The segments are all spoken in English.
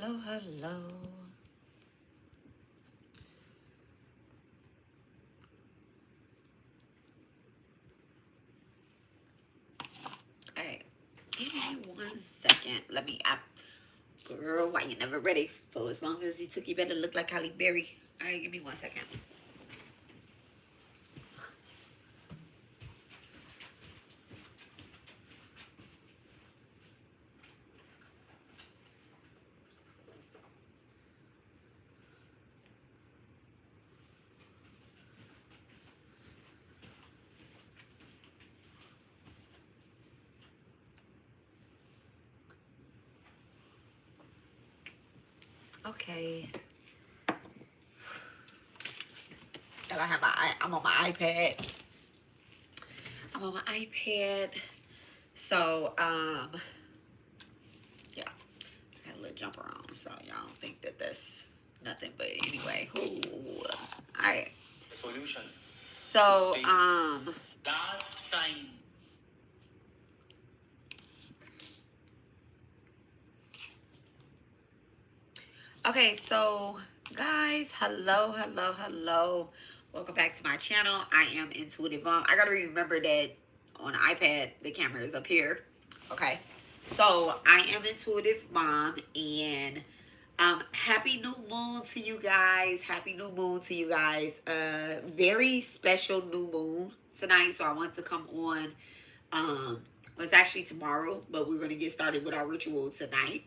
Hello, hello. Alright, give me 1 second. Girl, why you never ready? For as long as he took, you better look like Halle Berry. Alright, give me 1 second. Okay. I'm on my iPad. I'm on my iPad. So, yeah. I got a little jumper on, so y'all don't think that that's nothing. But anyway, alright. Solution. So, Last sign. okay, so guys, hello. Welcome back to my channel. I am Intuitive Mom. I gotta remember that on the iPad the camera is up here. Okay, so I am Intuitive Mom, and happy new moon to you guys. Happy new moon to you guys. Very special new moon tonight, so I want to come on. Well, it's actually tomorrow, but we're gonna get started with our ritual tonight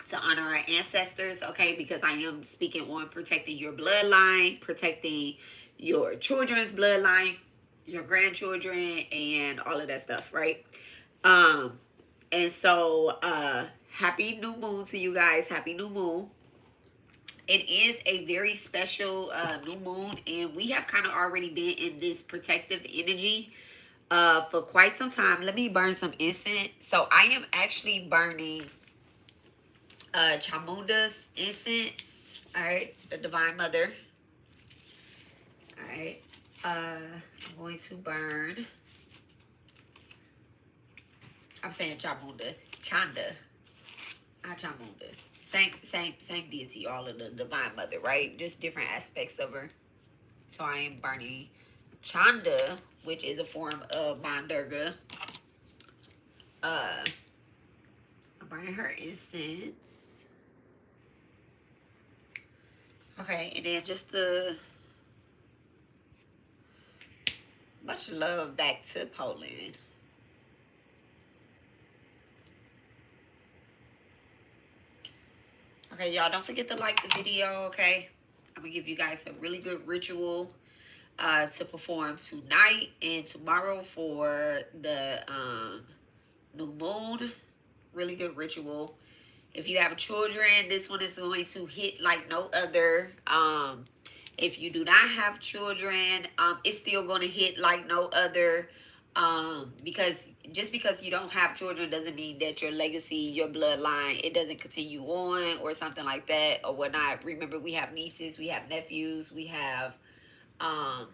to honor our ancestors, okay? Because I am speaking on protecting your bloodline, protecting your children's bloodline, your grandchildren, and all of that stuff, right? And so happy new moon to you guys. Happy new moon. It is a very special new moon, and we have kind of already been in this protective energy for quite some time. Let me burn some incense. So I am actually burning Chamunda's incense. All right, the Divine Mother. All right, I'm going to burn. I'm saying Chamunda, Chanda, not Chamunda. Same deity, all of the Divine Mother, right? Just different aspects of her. So I am burning Chanda, which is a form of Durga. I'm burning her incense. Okay, and then just the much love back to Poland. Okay, y'all, don't forget to like the video, okay? I'm going to give you guys a really good ritual to perform tonight and tomorrow for the new moon. Really good ritual. If you have children, this one is going to hit like no other. If you do not have children, it's still going to hit like no other. Because just because you don't have children doesn't mean that your legacy, your bloodline, it doesn't continue on or something like that or whatnot. Remember, we have nieces, we have nephews, we have aunts,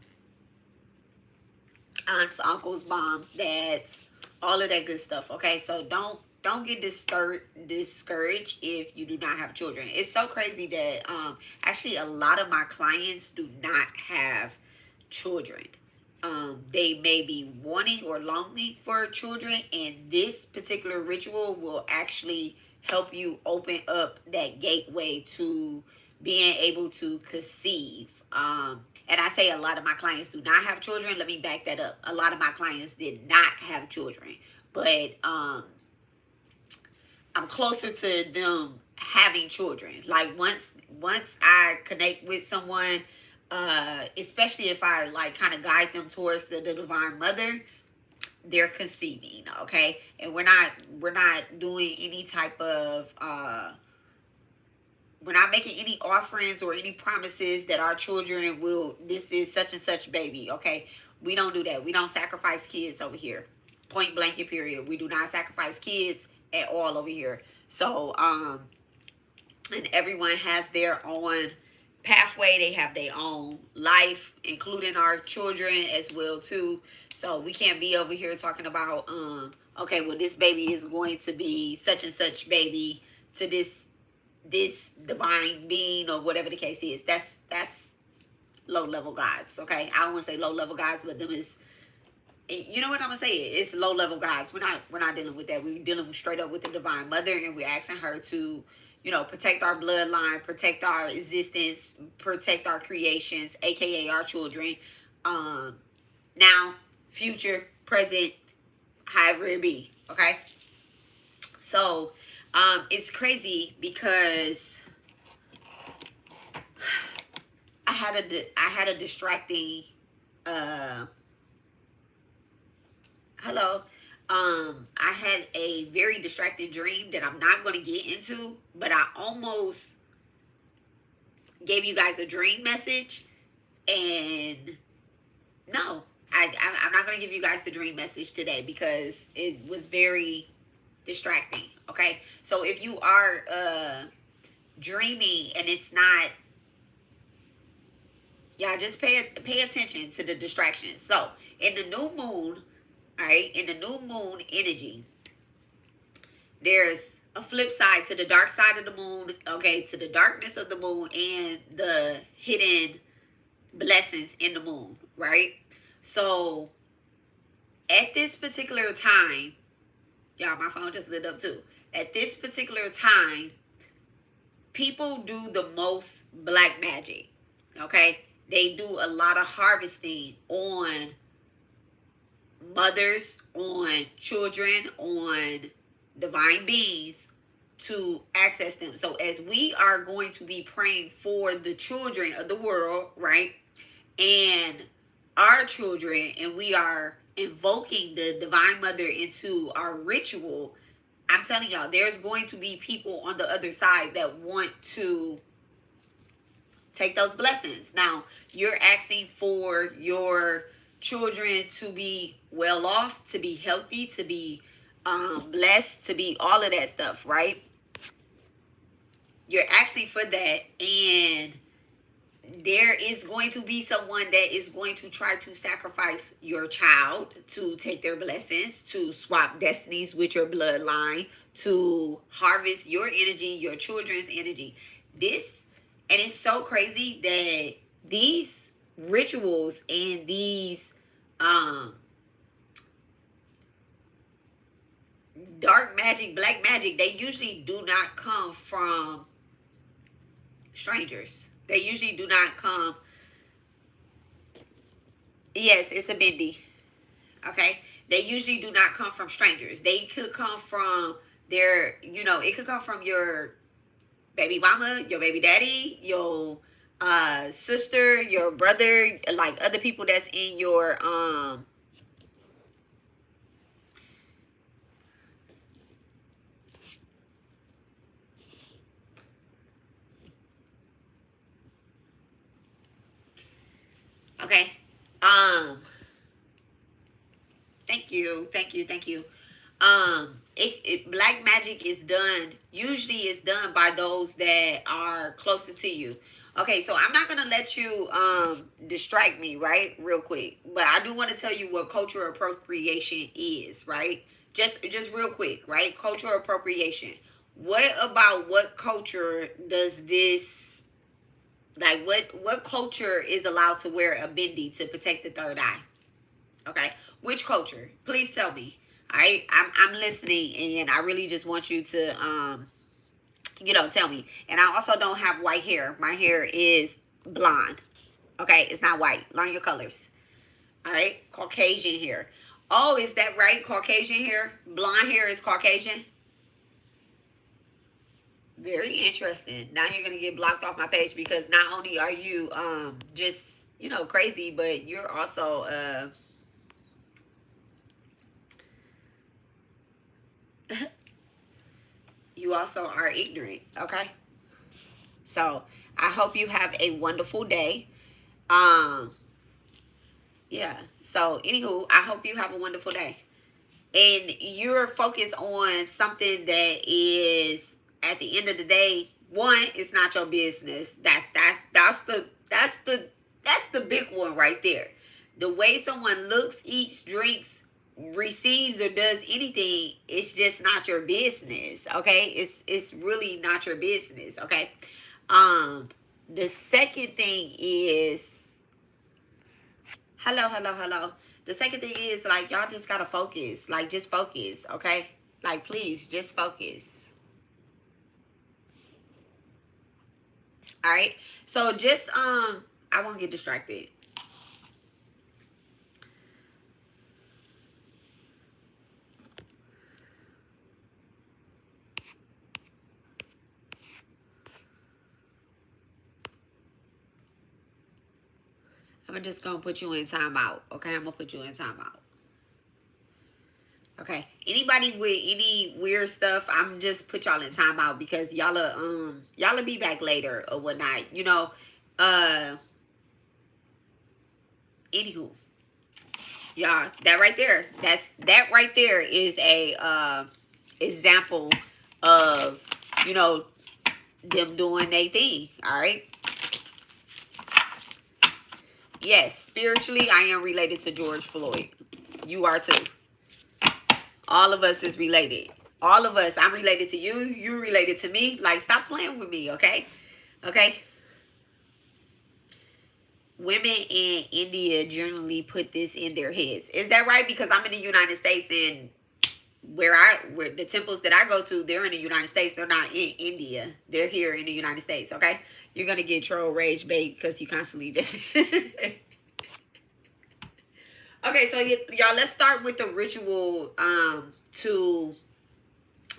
uncles, moms, dads, all of that good stuff. Okay, so don't get discouraged if you do not have children. It's so crazy that actually a lot of my clients do not have children. They may be wanting or longing for children, and this particular ritual will actually help you open up that gateway to being able to conceive. And I say a lot of my clients do not have children. Let me back that up. A lot of my clients did not have children, but I'm closer to them having children. Like once I connect with someone, especially if I like kind of guide them towards the Divine Mother, they're conceiving, okay? And we're not doing any type of we're not making any offerings or any promises that our children will, this is such and such baby, okay? We don't do that. We don't sacrifice kids over here. Point blank and period. We do not sacrifice kids at all over here. So, and everyone has their own pathway. They have their own life, including our children as well too. So we can't be over here talking about, okay, well, this baby is going to be such and such baby to this this divine being or whatever the case is. That's low level gods. Okay, I don't want to say low level gods, but them is, you know what I'm gonna say? It's low level gods. We're not dealing with that. We're dealing straight up with the divine mother, and we're asking her to, protect our bloodline, protect our existence, protect our creations, aka our children. Now, future, present, however it be. Okay. So, it's crazy because I had a distracting hello. I had a very distracting dream that I'm not going to get into, but I almost gave you guys a dream message, and no, I'm not going to give you guys the dream message today because it was very distracting. Okay, so if you are dreaming and it's not, yeah, just pay attention to the distractions. So in the new moon, all right, in the new moon energy, there's a flip side to the dark side of the moon, okay, to the darkness of the moon and the hidden blessings in the moon, right? So at this particular time, y'all, my phone just lit up too. At this particular time, people do the most black magic, okay? They do a lot of harvesting on mothers, on children, on divine beings to access them. So as we are going to be praying for the children of the world, right? And our children, and we are invoking the divine mother into our ritual, I'm telling y'all, there's going to be people on the other side that want to take those blessings. Now, you're asking for your children to be well off, to be healthy, to be blessed, to be all of that stuff, right? You're asking for that, and there is going to be someone that is going to try to sacrifice your child to take their blessings, to swap destinies with your bloodline, to harvest your energy, your children's energy. And it's so crazy that these rituals and these dark magic, black magic, they usually do not come from strangers. They usually do not come. Yes, it's a bindi. Okay. They usually do not come from strangers. They could come from it could come from your baby mama, your baby daddy, your sister, your brother, like other people that's in your okay. Thank you, thank you, thank you. Black magic is done, usually it's done by those that are closest to you. Okay, so I'm not gonna let you distract me, right, real quick, but I do want to tell you what cultural appropriation is, right? Just real quick, right? Cultural appropriation. What about what culture does this, like, what culture is allowed to wear a bindi to protect the third eye? Okay, which culture? Please tell me. All right, I'm listening, and I really just want you to tell me. And I also don't have white hair. My hair is blonde. Okay, it's not white. Learn your colors. All right, Caucasian hair. Oh, is that right? Caucasian hair. Blonde hair is Caucasian. Very interesting. Now you're gonna get blocked off my page because not only are you just crazy, but you're also you also are ignorant. Okay, so I hope you have a wonderful day. Yeah, so anywho, I hope you have a wonderful day, and you're focused on something that is, at the end of the day, one, it's not your business. That's the big one right there. The way someone looks, eats, drinks, receives or does anything, it's just not your business. Okay, it's really not your business. Okay. The second thing is, hello. The second thing is, like, y'all just gotta focus. Like, just focus. Okay. Like, please, just focus. All right. So just I won't get distracted. I'm just gonna put you in timeout. Okay, I'm gonna put you in timeout. Okay. Anybody with any weird stuff, I'm just put y'all in timeout because y'all be back later or whatnot. You know, uh, anywho, y'all, that right there is a example of, you know, them doing their thing. All right. Yes, spiritually, I am related to George Floyd. You are too. All of us is related. All of us. I'm related to you. You're related to me. Like, stop playing with me, okay? Okay? Women in India generally put this in their heads. Is that right? Because I'm in the United States, and where the temples that I go to, they're in the United States. They're not in India. They're here in the United States, okay? You're going to get troll rage bait because you constantly just... Okay, so y'all, let's start with the ritual to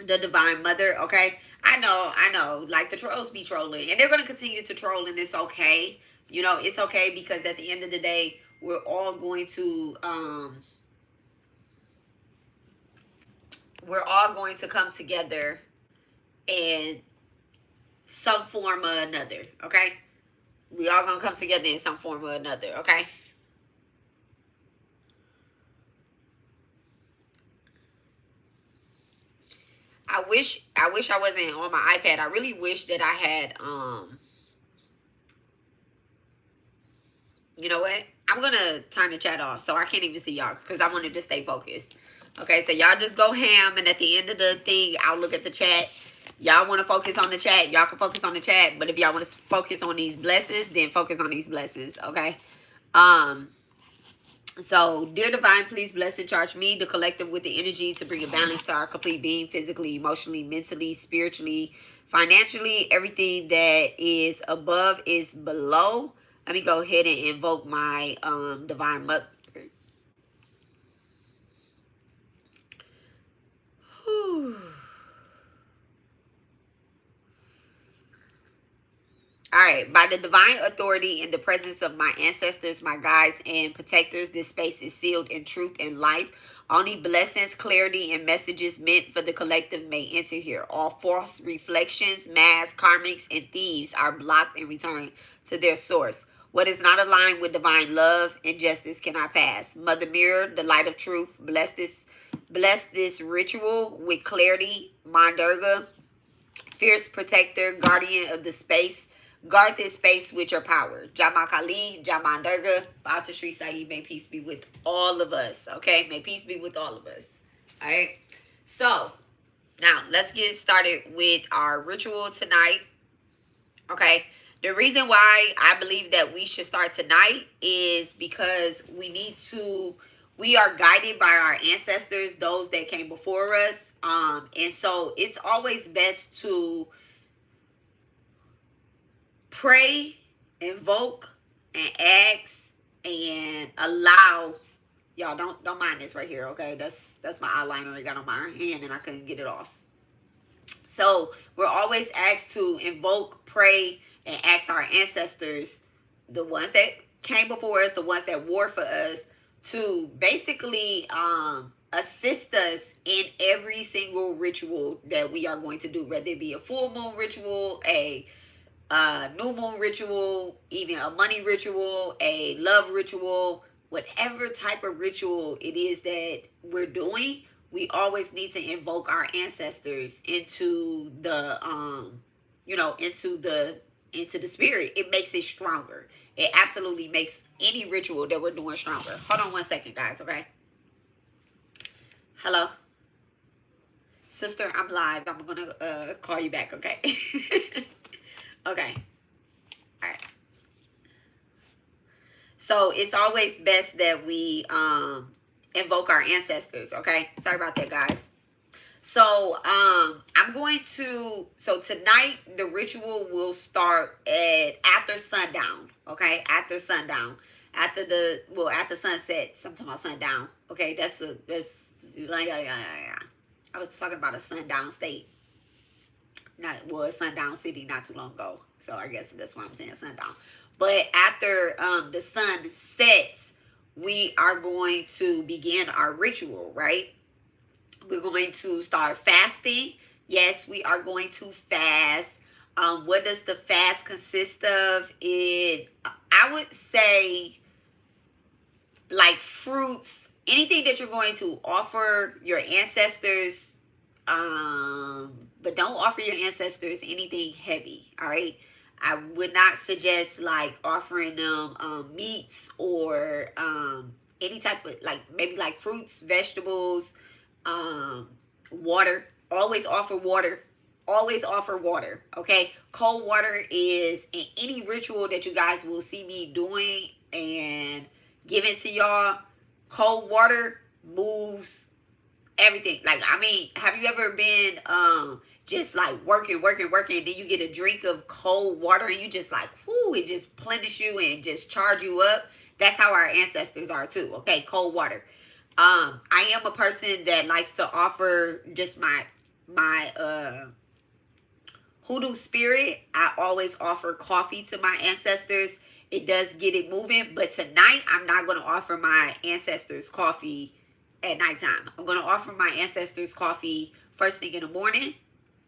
the Divine Mother. Okay, I know, like, the trolls be trolling, and they're gonna continue to troll, and it's okay. You know, it's okay, because at the end of the day, we're all going to come together in some form or another. Okay, we all gonna come together in some form or another. Okay. I wish I wasn't on my iPad. I really wish that I had you know what? I'm gonna turn the chat off so I can't even see y'all because I wanted to stay focused. Okay, so y'all just go ham, and at the end of the thing, I'll look at the chat. Y'all want to focus on the chat, y'all can focus on the chat. But if y'all want to focus on these blessings, then focus on these blessings. Okay. So, dear Divine, please bless and charge me, the collective, with the energy to bring a balance to our complete being, physically, emotionally, mentally, spiritually, financially. Everything that is above is below. Let me go ahead and invoke my Divine Mother. Whew. All right, by the divine authority in the presence of my ancestors, my guides, and protectors, this space is sealed in truth and life. Only blessings, clarity, and messages meant for the collective may enter here. All false reflections, masks, karmics, and thieves are blocked and returned to their source. What is not aligned with divine love and justice cannot pass. Mother Mirror, the light of truth, bless this ritual with clarity. Ma Durga, fierce protector, guardian of the space. Guard this space with your power. Jama Kali, Jama Durga, Bata Sri Saeed, may peace be with all of us. Okay? May peace be with all of us. Alright? So, now let's get started with our ritual tonight. Okay? The reason why I believe that we should start tonight is because we are guided by our ancestors, those that came before us. And so it's always best to pray, invoke, and ask, and allow. Y'all don't mind this right here, okay? That's my eyeliner I got on my hand and I couldn't get it off. So we're always asked to invoke, pray, and ask our ancestors, the ones that came before us, the ones that war for us, to basically assist us in every single ritual that we are going to do, whether it be a full moon ritual, a new moon ritual, even a money ritual, a love ritual, whatever type of ritual it is that we're doing. We always need to invoke our ancestors into the into the spirit. It makes it stronger. It absolutely makes any ritual that we're doing stronger. Hold on one second, guys, okay? Hello? Sister, I'm live. I'm going to call you back, okay? Okay. All right. So it's always best that we invoke our ancestors, okay? Sorry about that, guys. So I'm going to, so tonight the ritual will start at after sundown, okay? After sundown. After sunset, sometime about sundown. Okay, that's I was talking about a sundown state. A sundown city not too long ago. So I guess that's why I'm saying sundown. But after the sun sets, we are going to begin our ritual, right? We're going to start fasting. Yes, we are going to fast. What does the fast consist of? I would say, like fruits, anything that you're going to offer your ancestors, but don't offer your ancestors anything heavy. All right. I would not suggest like offering them meats or any type of like maybe like fruits, vegetables, water. Always offer water. Always offer water. Okay. Cold water is in any ritual that you guys will see me doing and giving to y'all. Cold water moves everything. Like, I mean, have you ever been just like working, and then you get a drink of cold water and you just like, whoo, it just plenish you and just charge you up? That's how our ancestors are too. Okay, cold water. I am a person that likes to offer just my hoodoo spirit. I always offer coffee to my ancestors. It does get it moving, but tonight I'm not going to offer my ancestors coffee at nighttime. I'm going to offer my ancestors coffee first thing in the morning.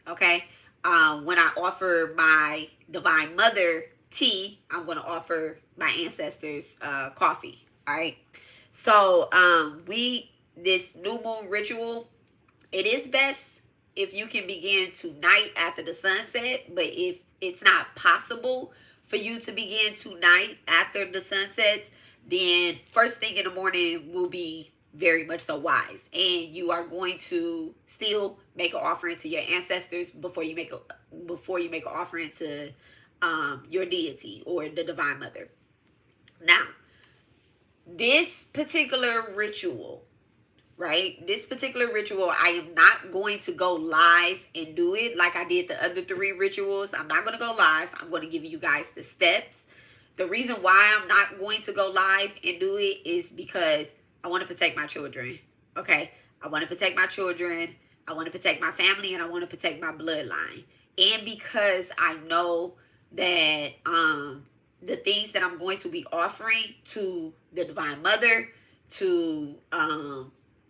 Okay. When I offer my divine mother tea, I'm going to offer my ancestors coffee. All right. So this new moon ritual, it is best if you can begin tonight after the sunset. But if it's not possible for you to begin tonight after the sunset, then first thing in the morning will be very much so wise. And you are going to still make an offering to your ancestors before you make an offering to your deity or the divine mother. Now, this particular ritual, right? This particular ritual, I am not going to go live and do it like I did the other 3 rituals. I'm not going to go live. I'm going to give you guys the steps. The reason why I'm not going to go live and do it is because I want to protect my children. Okay? I want to protect my children. I want to protect my family, and I want to protect my bloodline. And because I know that the things that I'm going to be offering to the divine mother, to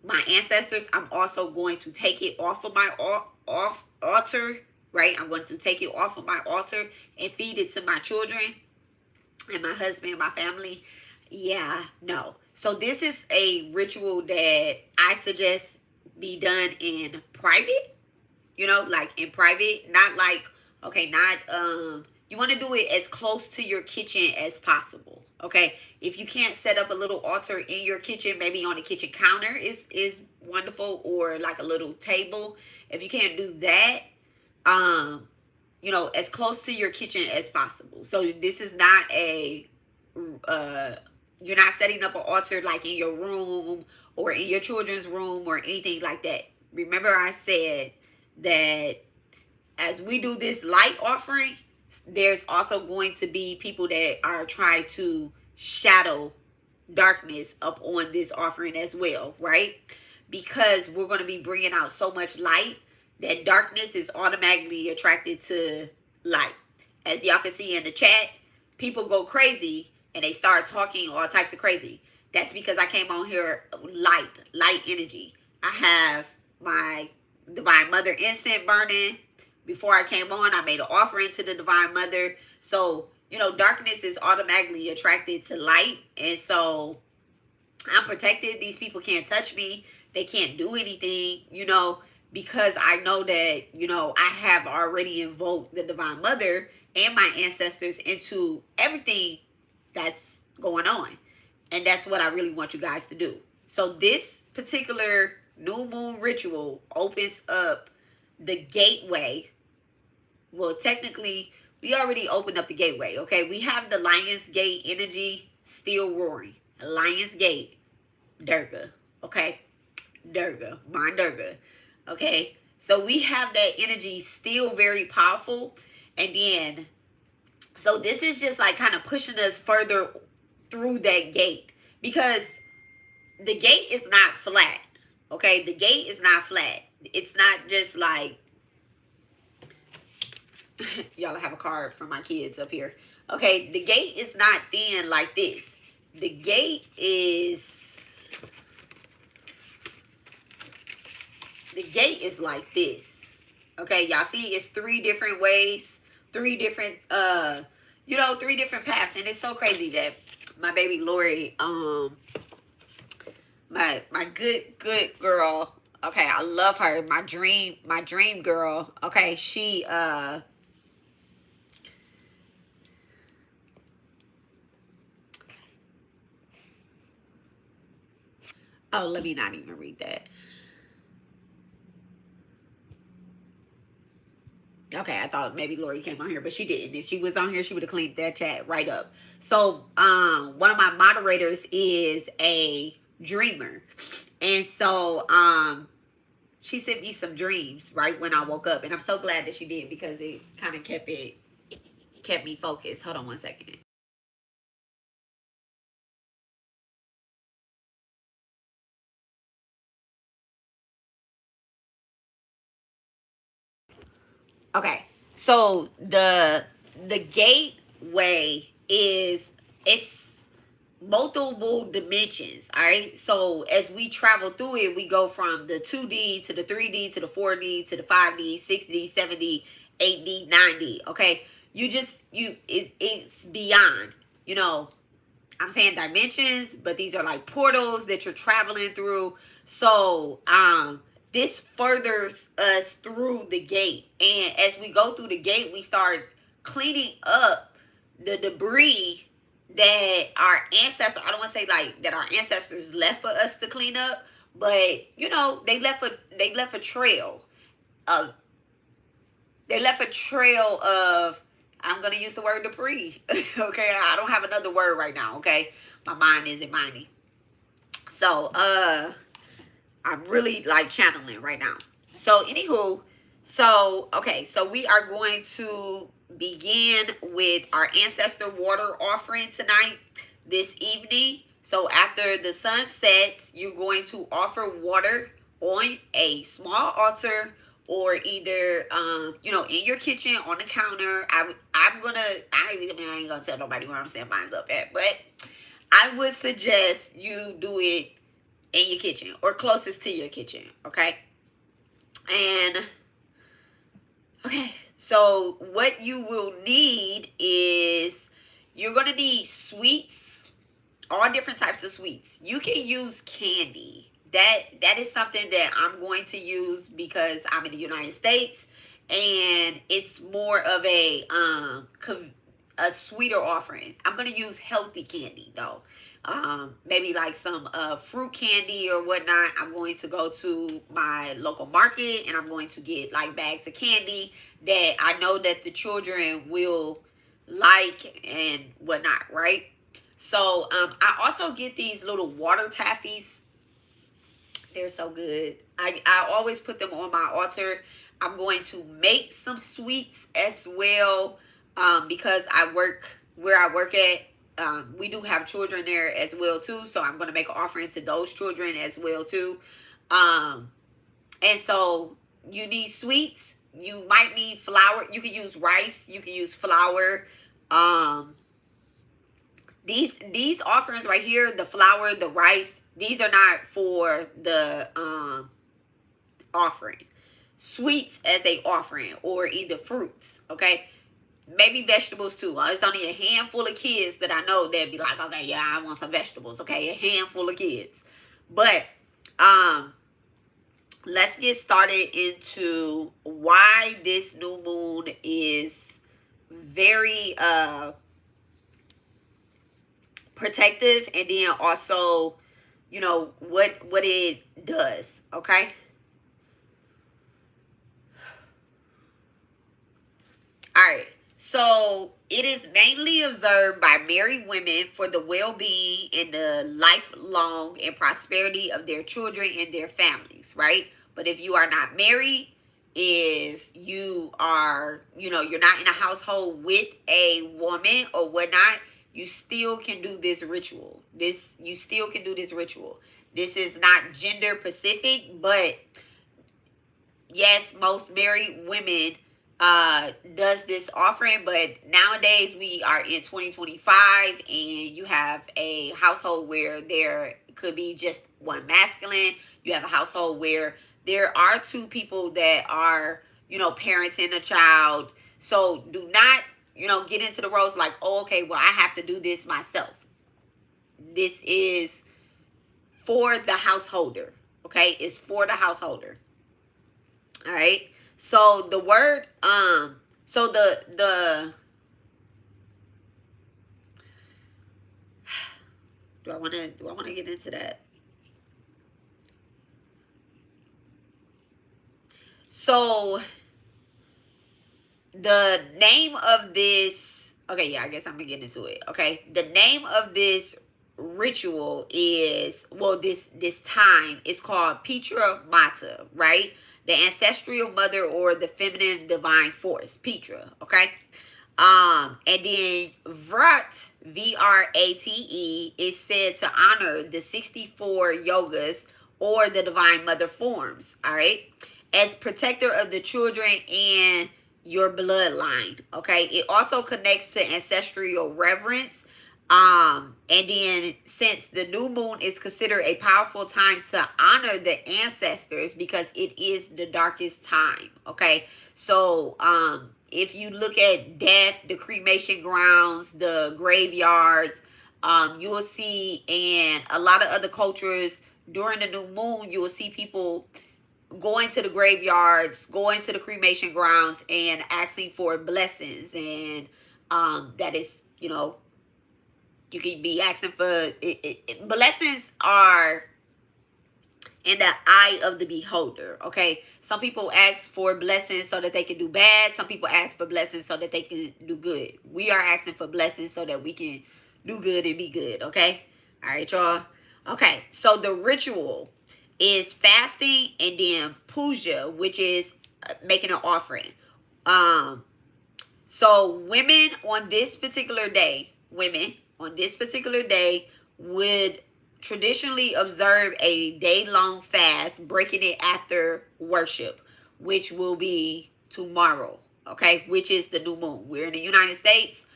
my ancestors, I'm also going to take it off of my altar, right? I'm going to take it off of my altar and feed it to my children and my husband and my family. Yeah, no. So this is a ritual that I suggest be done in private, like in private, not like, okay, not, you want to do it as close to your kitchen as possible. Okay. If you can't set up a little altar in your kitchen, maybe on the kitchen counter is wonderful, or like a little table. If you can't do that, as close to your kitchen as possible. So this is not you're not setting up an altar like in your room or in your children's room or anything like that. Remember I said that as we do this light offering, there's also going to be people that are trying to shadow darkness up on this offering as well, right? Because we're going to be bringing out so much light that darkness is automatically attracted to light. As y'all can see in the chat, people go crazy and they start talking all types of crazy. That's because I came on here light energy. I have my divine mother incense burning. Before I came on, I made an offering to the divine mother. So, darkness is automatically attracted to light. And so I'm protected. These people can't touch me. They can't do anything, because I know that, I have already invoked the divine mother and my ancestors into everything that's going on. And that's what I really want you guys to do. So this particular new moon ritual opens up the gateway. Well, technically, we already opened up the gateway, okay? We have the Lion's Gate energy still roaring. Lion's Gate, Durga, okay? Durga, my Durga, okay? So we have that energy still very powerful. And then, so this is just like kind of pushing us further through that gate, because the gate is not flat, okay? The gate is not flat. It's not just like, y'all have a card for my kids up here. Okay, the gate is not thin like this. The gate is like this. Okay, y'all see it's three different ways, three different three different paths. And it's so crazy that my baby Lori, my good girl, okay, I love her, my dream girl, okay, she oh, let me not even read that. Okay, I thought maybe Lori came on here, but she didn't. If she was on here, she would have cleaned that chat right up. So, one of my moderators is a dreamer. And so, she sent me some dreams right when I woke up. And I'm so glad that she did, because it kind of kept me focused. Hold on one second. Okay, so the gateway is, it's multiple dimensions. All right, so as we travel through it, we go from the 2D to the 3D to the 4D to the 5D, 6D, 7D, 8D, 9D. Okay, it's beyond, I'm saying dimensions, but these are like portals that you're traveling through. So this furthers us through the gate. And as we go through the gate, we start cleaning up the debris that our ancestors, I don't want to say like that our ancestors left for us to clean up, but they left a trail of, I'm gonna use the word debris. Okay, I don't have another word right now. Okay, my mind isn't minding. So I'm really like channeling right now. So anywho, so okay, so we are going to begin with our ancestor water offering tonight, this evening. So after the sun sets, you're going to offer water on a small altar, or either in your kitchen on the counter. I ain't gonna tell nobody where I'm setting mine up at, but I would suggest you do it in your kitchen or closest to your kitchen. Okay. And okay, so what you will need is, you're gonna need sweets, all different types of sweets. You can use candy. That is something that I'm going to use because I'm in the United States, and it's more of a sweeter offering. I'm gonna use healthy candy though. Maybe like some fruit candy or whatnot. I'm going to go to my local market and I'm going to get like bags of candy that I know that the children will like and whatnot, right? So I also get these little water taffies. They're so good. I always put them on my altar. I'm going to make some sweets as well, because I work where I work at. We do have children there as well too, so I'm going to make an offering to those children as well too. And so you need sweets. You might need flour. You can use rice. You can use flour. These offerings right here, the flour, the rice, these are not for the offering. Sweets as a offering, or either fruits, okay? Maybe vegetables too. There's only a handful of kids that I know that be like, okay, yeah, I want some vegetables, okay? A handful of kids. But let's get started into why this new moon is very protective, and then also you know, what it does, okay? All right. So it is mainly observed by married women for the well-being and the lifelong and prosperity of their children and their families, right? But if you are not married, if you are, you know, you're not in a household with a woman or whatnot, you still can do this ritual. You still can do this ritual. This is not gender specific, but yes, most married women does this offering, but nowadays we are in 2025 and you have a household where there could be just one masculine. You have a household where there are two people that are, you know, parenting a child. So do not, you know, get into the roles like, oh, okay, well, I have to do this myself. This is for the householder. Okay, it's for the householder. All right. So the word so the do I want to get into that? So the name of this, okay, yeah, I guess I'm gonna get into it. Okay. The name of this ritual is, well, this time is called Petra Mata, right? The ancestral mother or the feminine divine force, Petra, okay? And then Vrat, Vrate, is said to honor the 64 yogas or the divine mother forms, all right? As protector of the children and your bloodline, okay? It also connects to ancestral reverence. And then since the new moon is considered a powerful time to honor the ancestors because it is the darkest time, okay? So, if you look at death, the cremation grounds, the graveyards, you will see in a lot of other cultures during the new moon, you will see people going to the graveyards, going to the cremation grounds, and asking for blessings. And that is, you know, you can be asking for blessings are in the eye of the beholder. Okay, some people ask for blessings so that they can do bad. Some people ask for blessings so that they can do good. We are asking for blessings so that we can do good and be good. Okay, all right, y'all. Okay, so the ritual is fasting and then puja, which is making an offering. So women on this particular day, would traditionally observe a day-long fast, breaking it after worship, which will be tomorrow, okay, which is the new moon. We're in the United States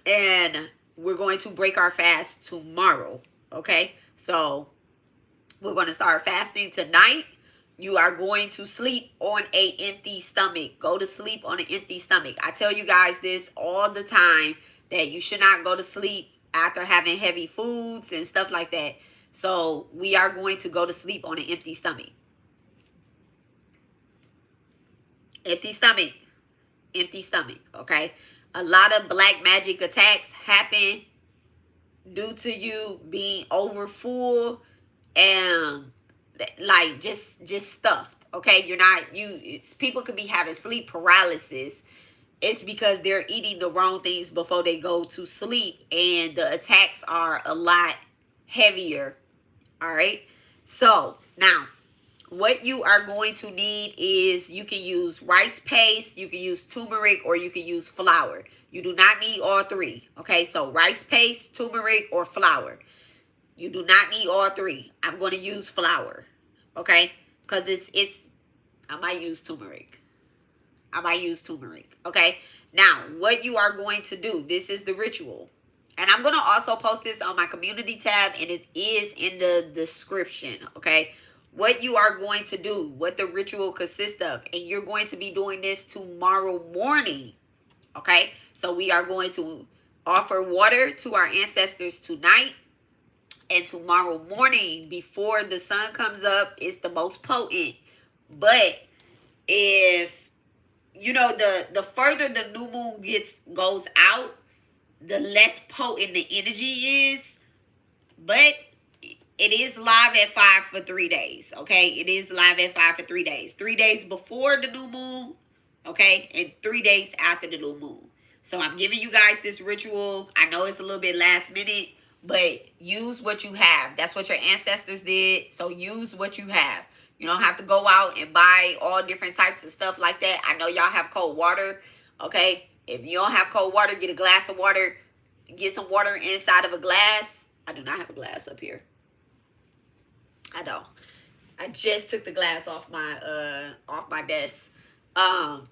and we're going to break our fast tomorrow, okay? So we're going to start fasting tonight. You are going to sleep on an empty stomach. Go to sleep on an empty stomach. I tell you guys this all the time, that you should not go to sleep after having heavy foods and stuff like that. So we are going to go to sleep on an empty stomach. Empty stomach. Empty stomach, okay? A lot of black magic attacks happen due to you being over full and like just stuffed, okay? You're not, people could be having sleep paralysis. It's because they're eating the wrong things before they go to sleep, and the attacks are a lot heavier. All right, so now what you are going to need is, you can use rice paste, you can use turmeric, or you can use flour. You do not need all three. Okay, so rice paste, turmeric, or flour. You do not need all three. I'm going to use flour, okay? Because it's I might use turmeric. Okay? Now, what you are going to do, this is the ritual. And I'm going to also post this on my community tab, and it is in the description, okay? What you are going to do, what the ritual consists of. And you're going to be doing this tomorrow morning, okay? So we are going to offer water to our ancestors tonight. And tomorrow morning, before the sun comes up, is the most potent. But if, you know, the further the new moon goes out, the less potent the energy is. But It is live at 5 for 3 days. Okay, it is live at 5 for 3 days. 3 days before the new moon, okay, and 3 days after the new moon. So I'm giving you guys this ritual. I know it's a little bit last minute, but use what you have. That's what your ancestors did. So use what you have. You don't have to go out and buy all different types of stuff like that. I know y'all have cold water. Okay, if you don't have cold water, get a glass of water. Get some water inside of a glass. I do not have a glass up here. I don't. I just took the glass off my desk.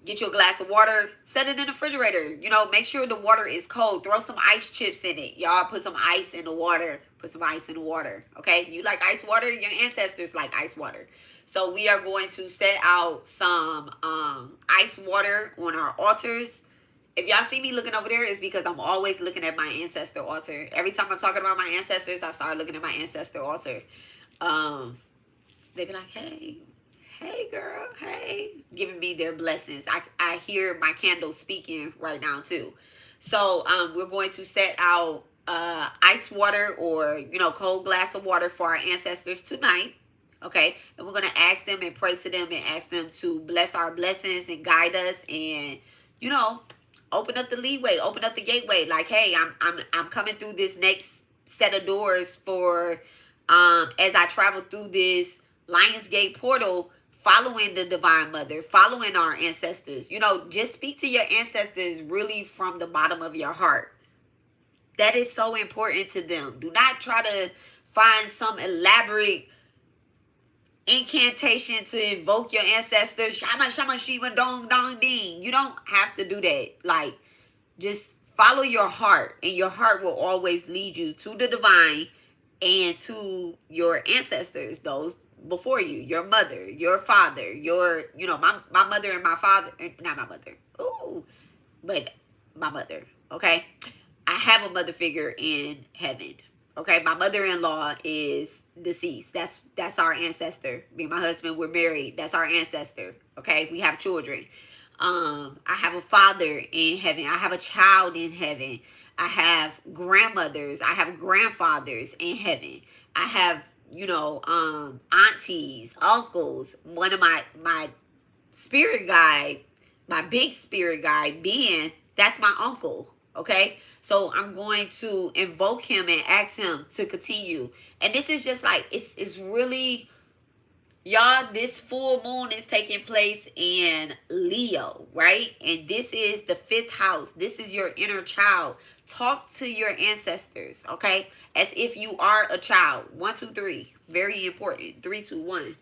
Get you a glass of water, set it in the refrigerator. You know, make sure the water is cold. Throw some ice chips in it. Y'all put some ice in the water. Put some ice in the water. Okay? You like ice water? Your ancestors like ice water. So we are going to set out some ice water on our altars. If y'all see me looking over there, it's because I'm always looking at my ancestor altar. Every time I'm talking about my ancestors, I start looking at my ancestor altar. They be like, hey girl, hey, giving me their blessings. I hear my candle speaking right now too. So we're going to set out ice water or, you know, cold glass of water for our ancestors tonight. Okay, and we're going to ask them and pray to them and ask them to bless our blessings and guide us and, you know, open up the leeway, open up the gateway. Like, hey, I'm coming through this next set of doors for as I travel through this Lionsgate portal, following the Divine Mother, following our ancestors. You know, just speak to your ancestors really from the bottom of your heart. That is so important to them. Do not try to find some elaborate incantation to invoke your ancestors. Shama shama shiva dong dong ding. You don't have to do that. Like, just follow your heart, and your heart will always lead you to the divine and to your ancestors, those before you, your mother, your father, your, you know, my mother and my father, not my mother, but my mother, okay? I have a mother figure in heaven, okay? My mother-in-law is deceased. That's our ancestor. Me and my husband, we're married. That's our ancestor, okay? We have children. I have a father in heaven. I have a child in heaven. I have grandmothers. I have grandfathers in heaven. I have, you know, aunties, uncles. One of my spirit guide, my big spirit guide being, that's my uncle, okay? So I'm going to invoke him and ask him to continue. And this is just like, it's really, y'all, this full moon is taking place in Leo, right? And this is the 5th house. This is your inner child. Talk to your ancestors, okay? As if you are a child. 1, 2, 3. Very important. 3, 2, 1.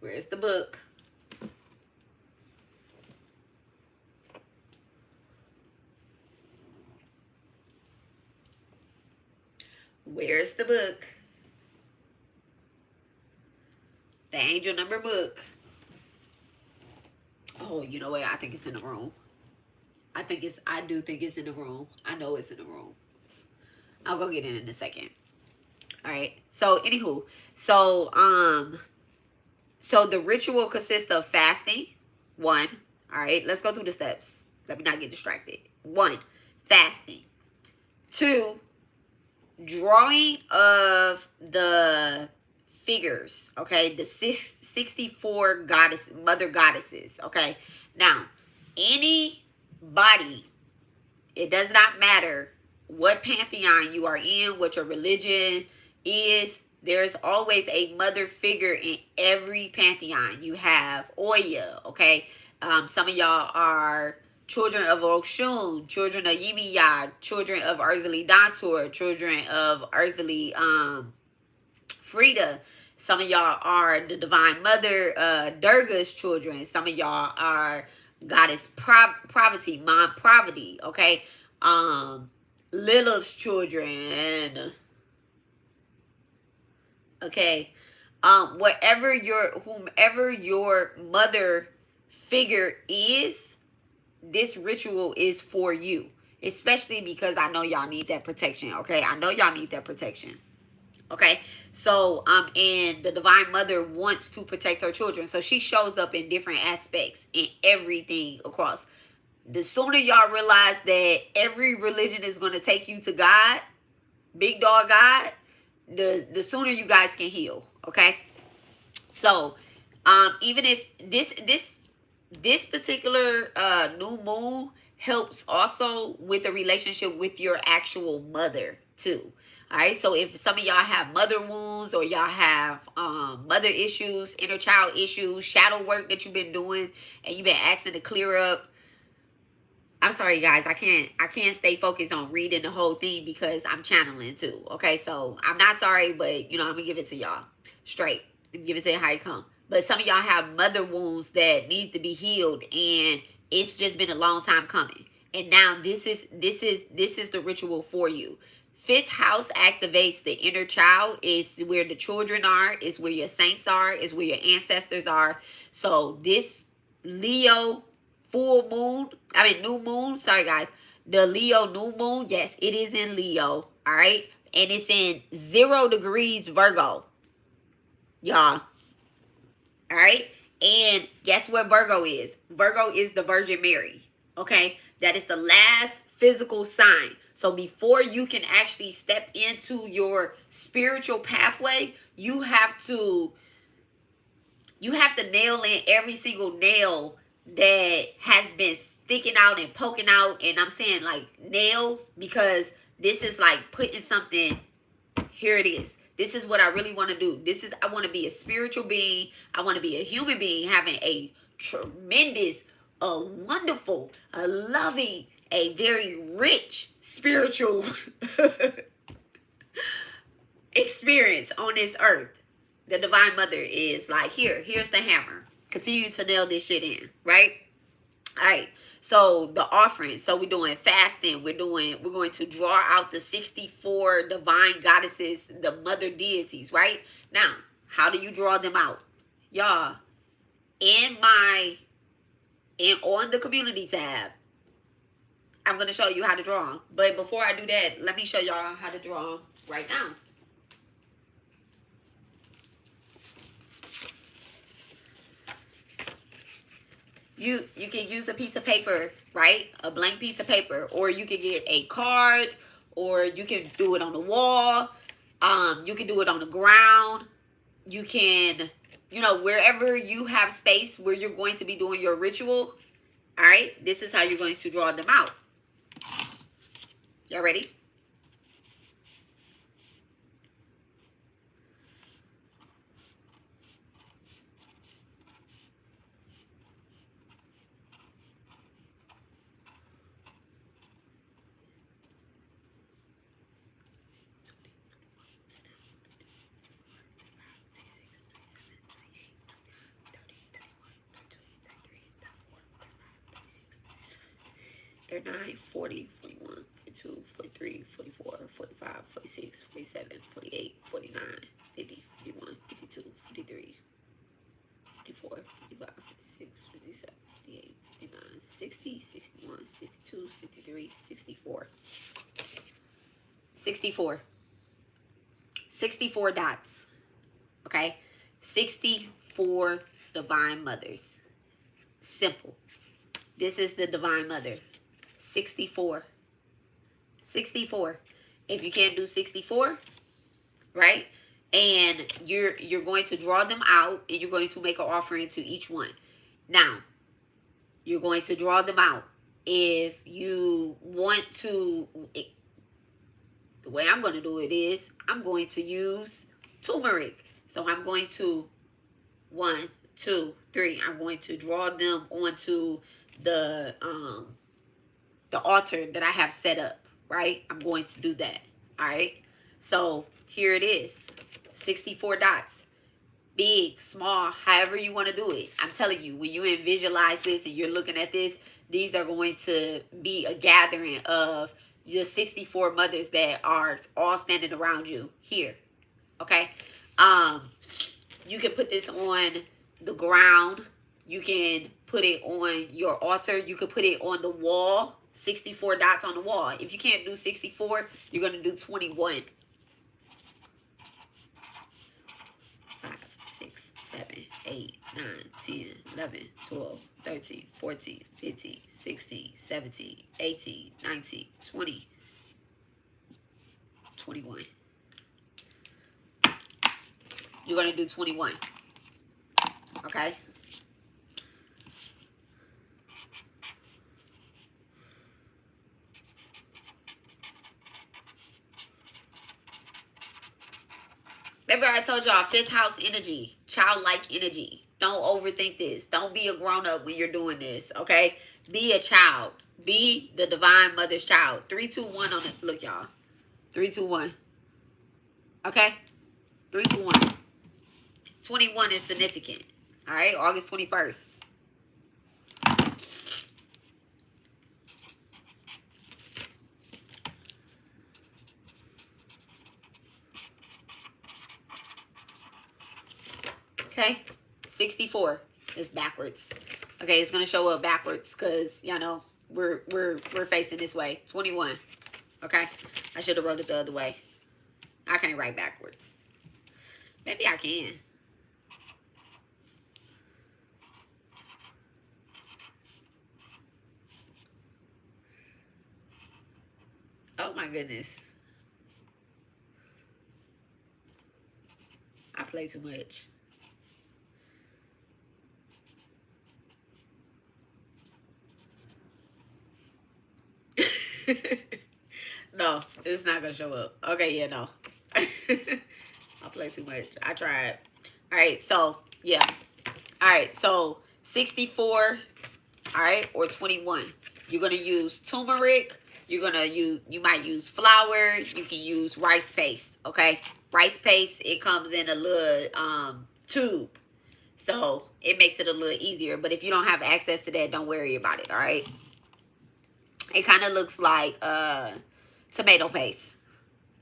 Where's the book? Where's the book? The angel number book. Oh, you know what? I think it's in the room. I do think it's in the room. I know it's in the room. I'll go get it in a second. All right. So, anywho. So the ritual consists of fasting. 1. All right. Let's go through the steps. Let me not get distracted. 1. Fasting. 2. Drawing of the figures, okay, the 64 mother goddesses, okay. Now, anybody, it does not matter what pantheon you are in, what your religion is, there's always a mother figure in every pantheon. You have Oya, okay. Some of y'all are children of Oshun, children of Yimiya, children of Urzili Dantur, children of Urzili Frida. Some of y'all are the Divine Mother, Durga's children. Some of y'all are Goddess Pravati, Mom Pravati, okay? Lilith's children. Okay. Whomever your mother figure is, this ritual is for you, especially because I know y'all need that protection, okay? I know y'all need that protection, okay? So, and the Divine Mother wants to protect her children, so she shows up in different aspects in everything across. the sooner y'all realize that every religion is going to take you to God, big dog God, the sooner you guys can heal. Okay. So, even if this particular new moon helps also with the relationship with your actual mother too. All right. So if some of y'all have mother wounds, or y'all have mother issues, inner child issues, shadow work that you've been doing and you've been asking to clear up, I'm sorry guys, I can't stay focused on reading the whole thing because I'm channeling too. Okay, so I'm not sorry, but I'm gonna give it to y'all straight. Give it to you how it come. But some of y'all have mother wounds that need to be healed, and it's just been a long time coming. And now this is the ritual for you. Fifth house activates the inner child. Is where the children are. Is where your saints are. Is where your ancestors are. So this Leo new moon. Sorry guys. The Leo new moon. Yes, it is in Leo. All right. And it's in 0 degrees Virgo. Y'all. All right. And guess what Virgo is? Virgo is the Virgin Mary. Okay. That is the last physical sign. So before you can actually step into your spiritual pathway, you have to nail in every single nail that has been sticking out and poking out. And I'm saying like nails because this is like putting something. Here it is. This is what I really want to do. I want to be a spiritual being. I want to be a human being having a tremendous, a wonderful, a loving, a very rich spiritual experience on this earth. The Divine Mother is like, here's the hammer. Continue to nail this shit in, right? All right. So the offering. So we're doing fasting. We're going to draw out the 64 divine goddesses, the mother deities, right? Now, how do you draw them out? Y'all, on the community tab, I'm going to show you how to draw them. But before I do that, let me show y'all how to draw them right now. You can use a piece of paper, right? A blank piece of paper. Or you can get a card. Or you can do it on the wall. You can do it on the ground. You can, wherever you have space where you're going to be doing your ritual. All right? This is how you're going to draw them out. Y'all ready? They're 9, 40, 41, 42, 43, 44, 45, 46, 47, 48, 49, 50, 51, 52, 53, 54, 55, 56, 57, 58, 59, 60, 61, 62, 63, 64. 64. 64 dots. Okay? 64 divine mothers. Simple. This is the Divine Mother. 64. 64. If you can't do 64, right? And you're going to draw them out and you're going to make an offering to each one. Now, you're going to draw them out. If you want to, the way I'm going to do it is I'm going to use turmeric. So I'm going to 1, 2, 3. I'm going to draw them onto the altar that I have set up, right? I'm going to do that. All right. So here it is. 64 dots. Big, small, however you want to do it. I'm telling you, when you visualize this and you're looking at this, these are going to be a gathering of your 64 mothers that are all standing around you here. Okay. You can put this on the ground. You can put it on your altar. You can put it on the wall. 64 dots on the wall. If you can't do 64, you're going to do 21. 5, 6, 7, 8, 9, 10, 11, 12, 13, 14, 15, 16, 17, 18, 19, 20, 21. You're going to do 21. Okay? Remember I told y'all, 5th house energy, childlike energy. Don't overthink this. Don't be a grown-up when you're doing this, okay? Be a child. Be the divine mother's child. 3, 2, 1 on it. Look, y'all. 3, 2, 1. Okay? 3, 2, 1. 21 is significant. All right? August 21st. Okay? 64 is backwards. Okay, it's gonna show up backwards because you know we're facing this way. 21. Okay? I should have wrote it the other way. I can't write backwards. Maybe I can. Oh my goodness. I play too much. No, it's not gonna show up. Okay, yeah, no. I play too much. I tried. All right, so yeah. All right, so 64. All right, or 21. You're gonna use turmeric. You might use flour. You can use rice paste. Okay, rice paste. It comes in a little tube, so it makes it a little easier. But if you don't have access to that, don't worry about it. All right. It kind of looks like tomato paste.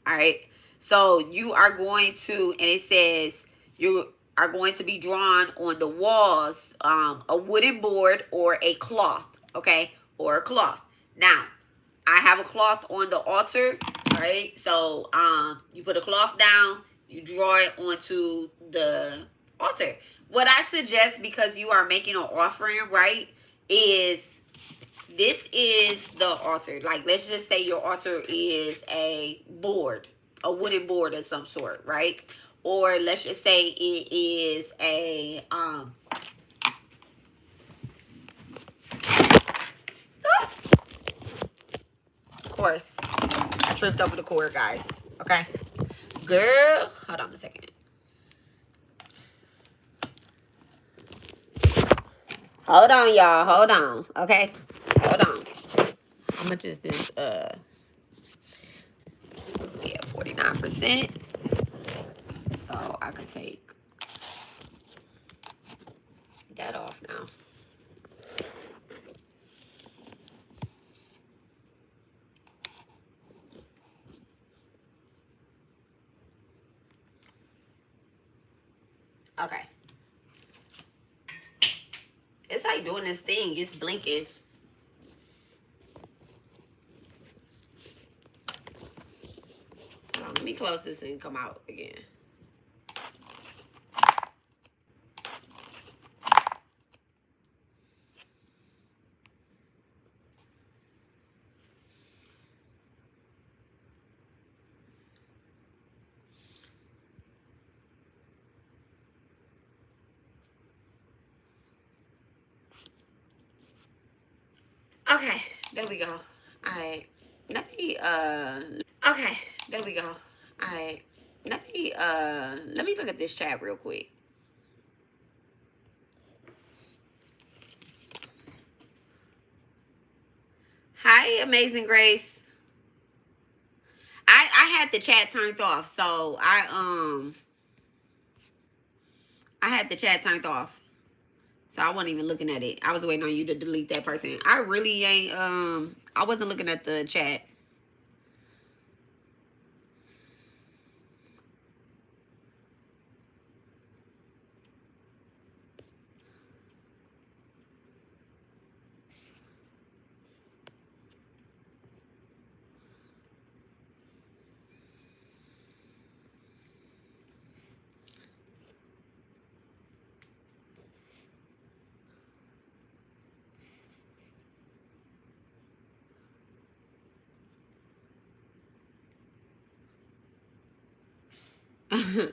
All right. So you are going to, and it says you are going to be drawn on the walls, a wooden board or a cloth. Okay. Or a cloth. Now, I have a cloth on the altar. All right. So you put a cloth down, you draw it onto the altar. What I suggest, because you are making an offering, right, is this is the altar. Like, let's just say your altar is a board, a wooden board of some sort, right? Or let's just say it is a of course, I tripped over the cord, guys. Okay, girl, hold on a second. Hold on, y'all. Hold on. Okay, hold on. How much is this? Yeah, 49%. So I could take that off now. Okay. It's like doing this thing. It's blinking. Hold on, let me close this and come out again. Okay, there we go. All right. Okay, there we go. All right. Let me look at this chat real quick. Hi, Amazing Grace. I had the chat turned off, so I had the chat turned off. So I wasn't even looking at it. I was waiting on you to delete that person. I really ain't I wasn't looking at the chat. I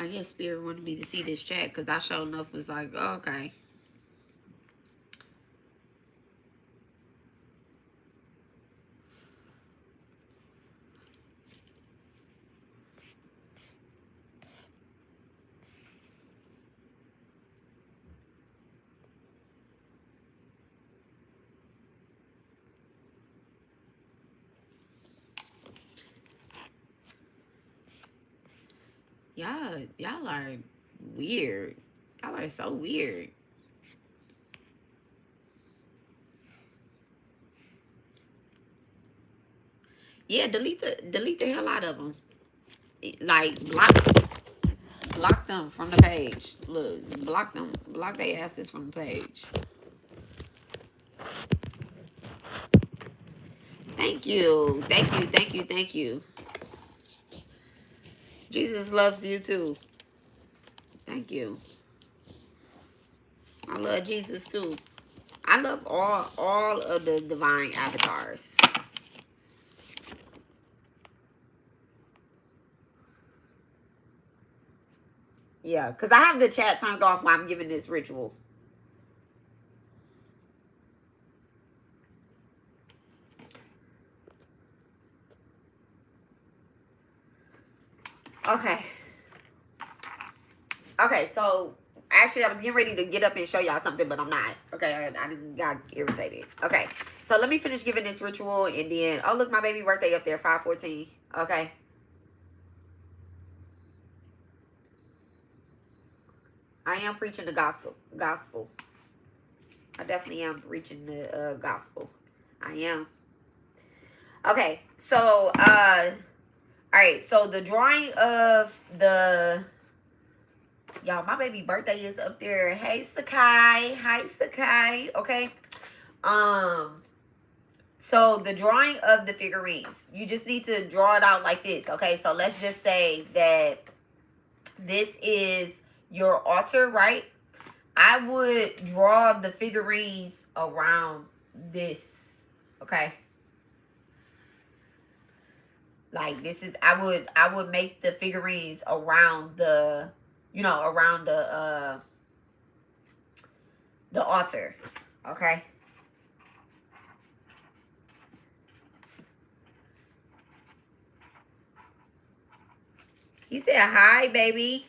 guess Spirit wanted me to see this chat because I sure enough was like, oh, okay. Y'all are weird. Y'all are so weird. Yeah, delete the hell out of them. Like block them from the page. Look, block their asses from the page. Thank you, thank you. Jesus loves you too. Thank you. I love Jesus too. I love all of the divine avatars. Yeah, because I have the chat turned off while I'm giving this ritual. Okay. Okay, so actually I was getting ready to get up and show y'all something, but I'm not. Okay, I didn't got irritated. Okay, so let me finish giving this ritual and then, oh look, my baby birthday up there, 5/14. Okay. I am preaching the gospel. I definitely am preaching the gospel. I am. Okay, so all right, so the drawing of the, y'all, my baby birthday is up there. Hey Sakai. Hi Sakai. Okay. So the drawing of the figurines, you just need to draw it out like this. Okay, so let's just say that this is your altar, right? I would draw the figurines around this. Okay. Like this is, I would make the figurines around the, around the altar. Okay. He said hi, baby.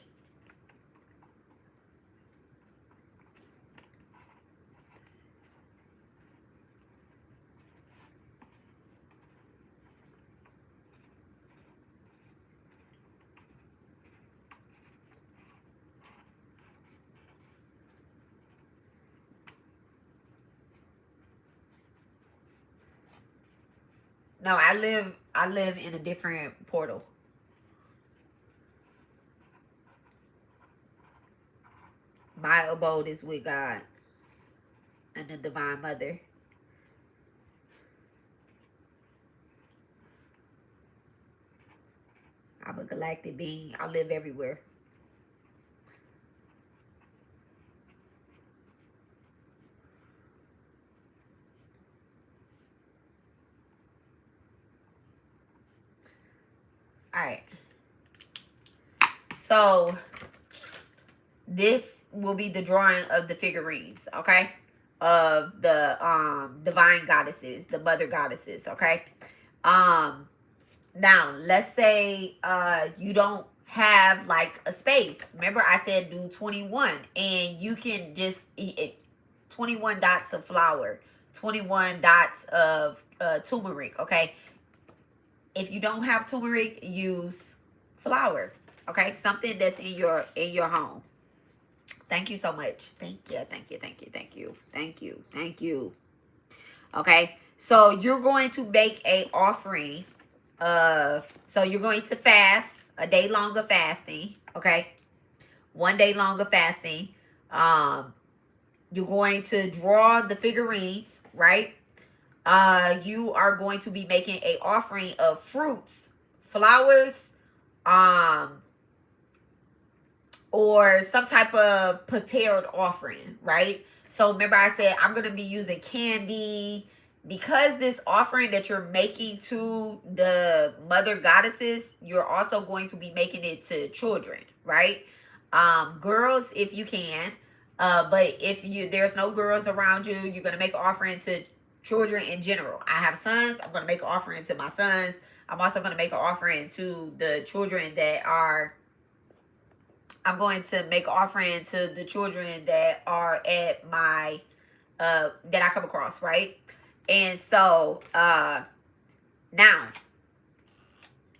No, I live in a different portal. My abode is with God and the Divine Mother. I'm a galactic being. I live everywhere. All right. So this will be the drawing of the figurines, okay? Of the divine goddesses, the mother goddesses, okay? Now let's say you don't have like a space. Remember I said do 21 and you can just eat it. 21 dots of flour, 21 dots of turmeric, okay? If you don't have turmeric, use flour, okay? Something that's in your home. Thank you so much. Thank you. Okay, so you're going to make a offering of, so you're going to fast a day longer fasting, okay? 1 day longer fasting. You're going to draw the figurines, right? you are going to be making a offering of fruits, flowers, um, or some type of prepared offering, right? So remember I said I'm going to be using candy because this offering that you're making to the mother goddesses, you're also going to be making it to children, right? Girls if you can. But if you there's no girls around you, you're going to make an offering to children in general. I have sons, I'm going to make an offering to my sons. I'm also going to make an offering to the children that are I'm going to make an offering to the children that are at my that I come across, right? And so now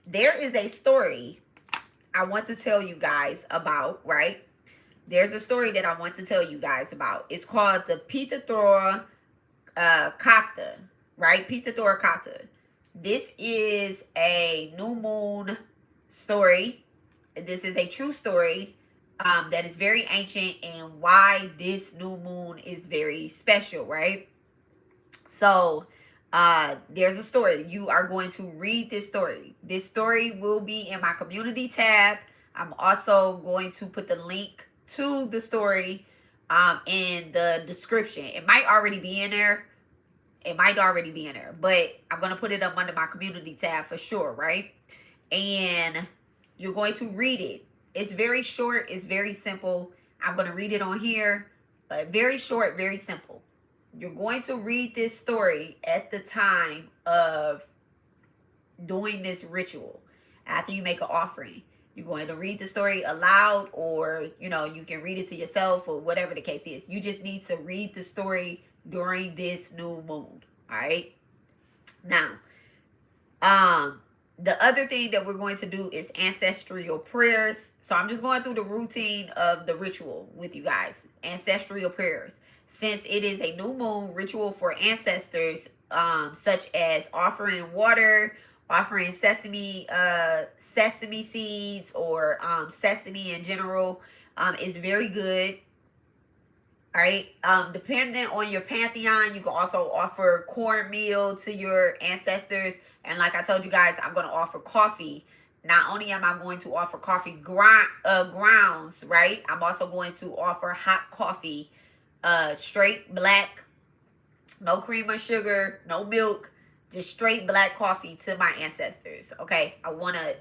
there is a story I want to tell you guys about, right? There's a story that I want to tell you guys about. It's called the Pithori katha, right? Pithori katha. This is a new moon story. This is a true story that is very ancient and why this new moon is very special, right? So there's a story. You are going to read this story. This story will be in my community tab. I'm also going to put the link to the story in the description. It might already be in there. But I'm going to put it up under my community tab for sure, right? And you're going to read it. It's very short. It's very simple. I'm going to read it on here. Very short, very simple. You're going to read this story at the time of doing this ritual. After you make an offering, you're going to read the story aloud, or you can read it to yourself, or whatever the case is. You just need to read the story during this new moon. All right. Now, the other thing that we're going to do is ancestral prayers. So I'm just going through the routine of the ritual with you guys. Ancestral prayers. Since it is a new moon, ritual for ancestors, such as offering water, offering sesame seeds, or sesame in general, is very good. All right. Depending on your pantheon, you can also offer cornmeal to your ancestors. And like I told you guys, I'm going to offer coffee. Not only am I going to offer coffee grounds, right? I'm also going to offer hot coffee, straight black, no cream or sugar, no milk, just straight black coffee to my ancestors. Okay.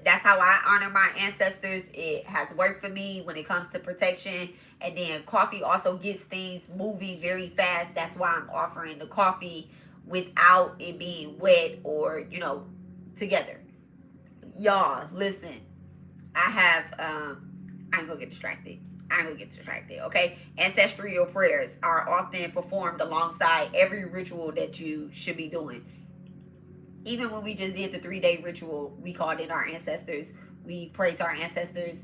That's how I honor my ancestors. It has worked for me when it comes to protection. And then coffee also gets things moving very fast. That's why I'm offering the coffee without it being wet or, together. Y'all, listen. I ain't gonna get distracted. Okay? Ancestral prayers are often performed alongside every ritual that you should be doing. Even when we just did the 3-day ritual, we called in our ancestors. We prayed to our ancestors,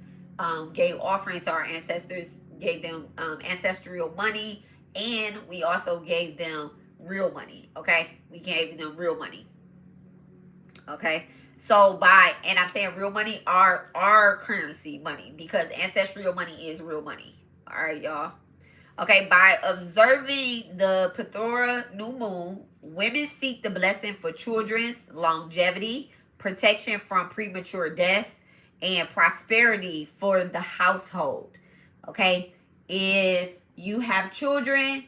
gave offering to our ancestors, gave them ancestral money, and we also gave them real money. Okay? We gave them real money. Okay? So and I'm saying real money, our currency money, because ancestral money is real money. All right, y'all. Okay, by observing the Pithora new moon, women seek the blessing for children's longevity, protection from premature death, and prosperity for the household. Okay, if you have children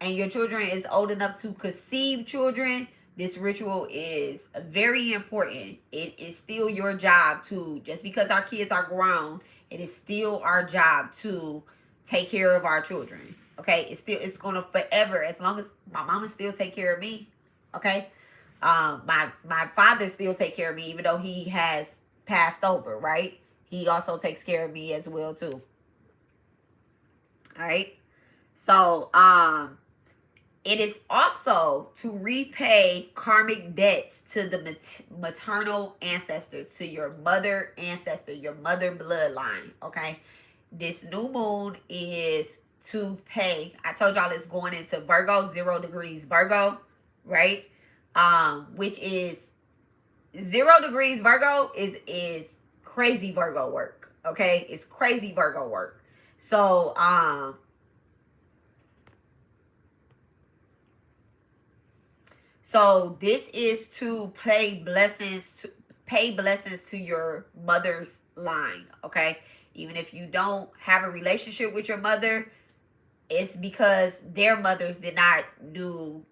and your children is old enough to conceive children, this ritual is very important. It is still your job to, just because our kids are grown, it is still our job to take care of our children. Okay, it's gonna forever, as long as my mama still take care of me. Okay, my father still take care of me, even though he has passed over. Right, he also takes care of me as well too. All right, so it is also to repay karmic debts to the maternal ancestor, to your mother ancestor, your mother bloodline. Okay, this new moon is to pay. I told y'all it's going into Virgo, 0 degrees Virgo, right? Which is 0 degrees Virgo is crazy Virgo work. Okay, it's crazy Virgo work. So So this is to pay blessings to your mother's line, okay? Even if you don't have a relationship with your mother, it's because their mothers did not do,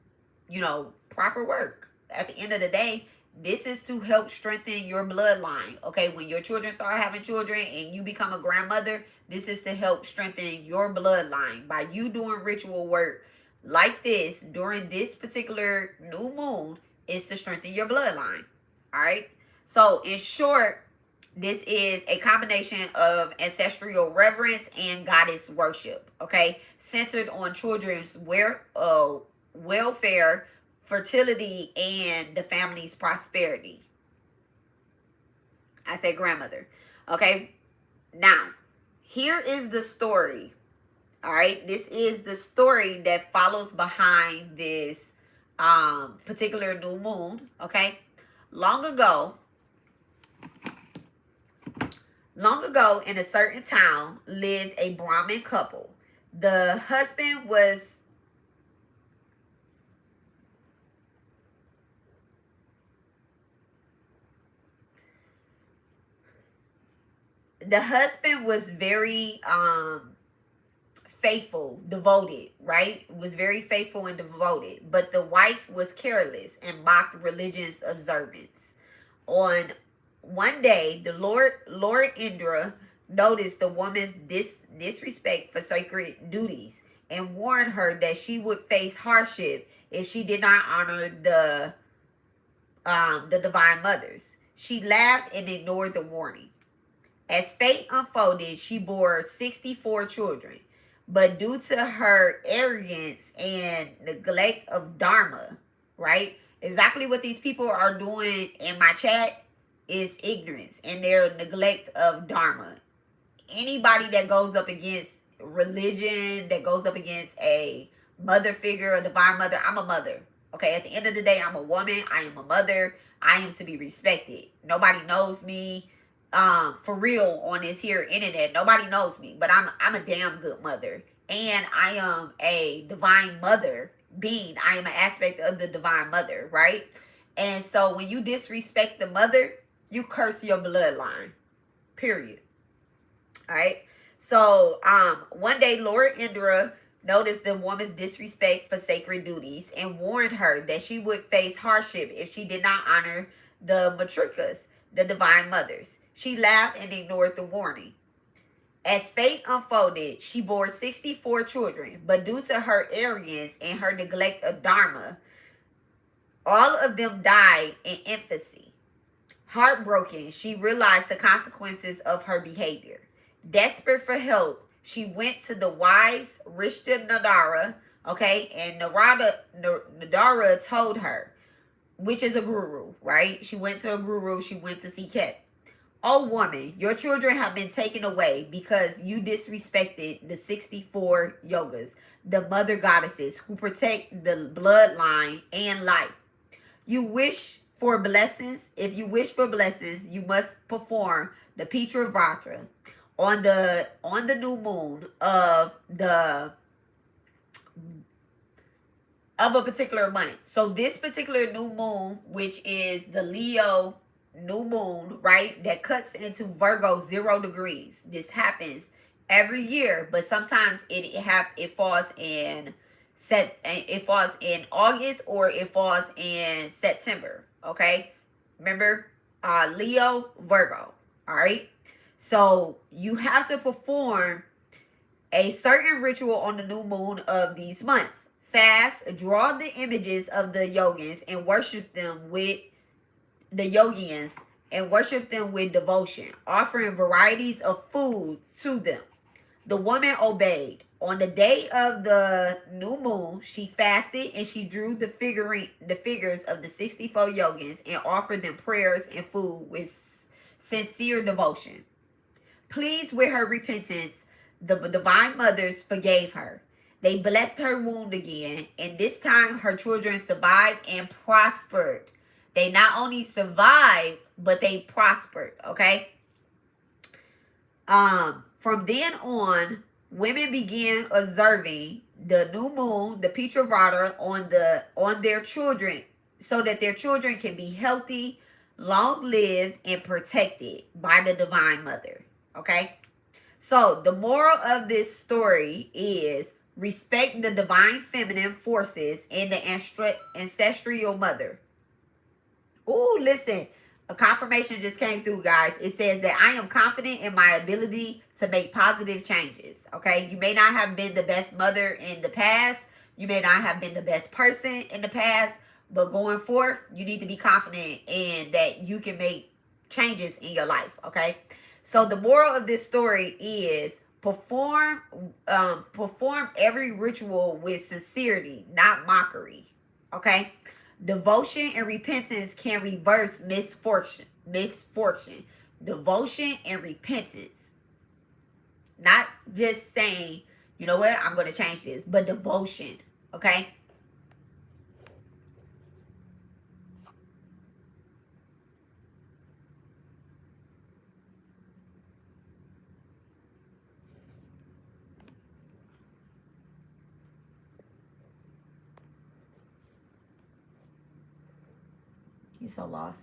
proper work. At the end of the day, this is to help strengthen your bloodline. Okay, when your children start having children and you become a grandmother, this is to help strengthen your bloodline by you doing ritual work like this during this particular new moon is to strengthen your bloodline. All right. So, in short, this is a combination of ancestral reverence and goddess worship, okay? Centered on children's welfare, fertility, and the family's prosperity. I said grandmother, okay? Now, here is the story, all right? This is the story that follows behind this particular new moon, okay? Long ago, in a certain town, lived a Brahmin couple. The husband was very faithful, devoted, right? Was very faithful and devoted, but the wife was careless and mocked religious observance. On one day, the Lord Indra noticed the woman's disrespect for sacred duties and warned her that she would face hardship if she did not honor the divine mothers. She laughed and ignored the warning. As fate unfolded, she bore 64 children, but due to her arrogance and neglect of dharma, right? Exactly what these people are doing in my chat is ignorance and their neglect of dharma. Anybody that goes up against religion, that goes up against a mother figure, a divine mother, I'm a mother. Okay, at the end of the day, I'm a woman. I am a mother. I am to be respected. Nobody knows me for real on this here internet. Nobody knows me, but I'm a damn good mother. And I am a divine mother being. I am an aspect of the divine mother, right? And so when you disrespect the mother, you curse your bloodline. Period. All right. So one day Lord Indra noticed the woman's disrespect for sacred duties and warned her that she would face hardship if she did not honor the matrikas, the divine mothers. She laughed and ignored the warning. As fate unfolded, she bore 64 children, but due to her arrogance and her neglect of dharma, all of them died in infancy. Heartbroken, she realized the consequences of her behavior. Desperate for help, she went to the wise Rishta Nadara, okay, and Nadara told her, which is a guru, right? She went to a guru, she went to seek help. Oh woman, your children have been taken away because you disrespected the 64 yogas, the mother goddesses who protect the bloodline and life. You wish for blessings. If you wish for blessings, you must perform the Pithori Amavasya on the new moon of a particular month. So this particular new moon, which is the Leo new moon, right, that cuts into Virgo 0 degrees. This happens every year, but sometimes it falls in August or it falls in September. Okay, remember, Leo, Virgo. All right, so you have to perform a certain ritual on the new moon of these months. Fast, draw the images of the Yoginis and worship them with devotion, offering varieties of food to them. The woman obeyed. On the day of the new moon, she fasted and she drew the figures of the 64 Yoginis and offered them prayers and food with sincere devotion. Pleased with her repentance, the divine mothers forgave her. They blessed her wound again, and this time her children survived and prospered. They not only survived, but they prospered, okay? From then on, women began observing the new moon, the Pithori Amavasya, on their children, so that their children can be healthy, long-lived, and protected by the Divine Mother. Okay? So the moral of this story is respect the divine feminine forces in the ancestral mother. Oh, listen, a confirmation just came through, guys. It says that I am confident in my ability to make positive changes. Okay, you may not have been the best mother in the past, you may not have been the best person in the past, but going forth, you need to be confident in that you can make changes in your life. Okay, so the moral of this story is perform every ritual with sincerity, not mockery. Okay, devotion and repentance can reverse misfortune. Devotion and repentance, not just saying, you know what, I'm going to change this, but devotion. Okay. You so lost.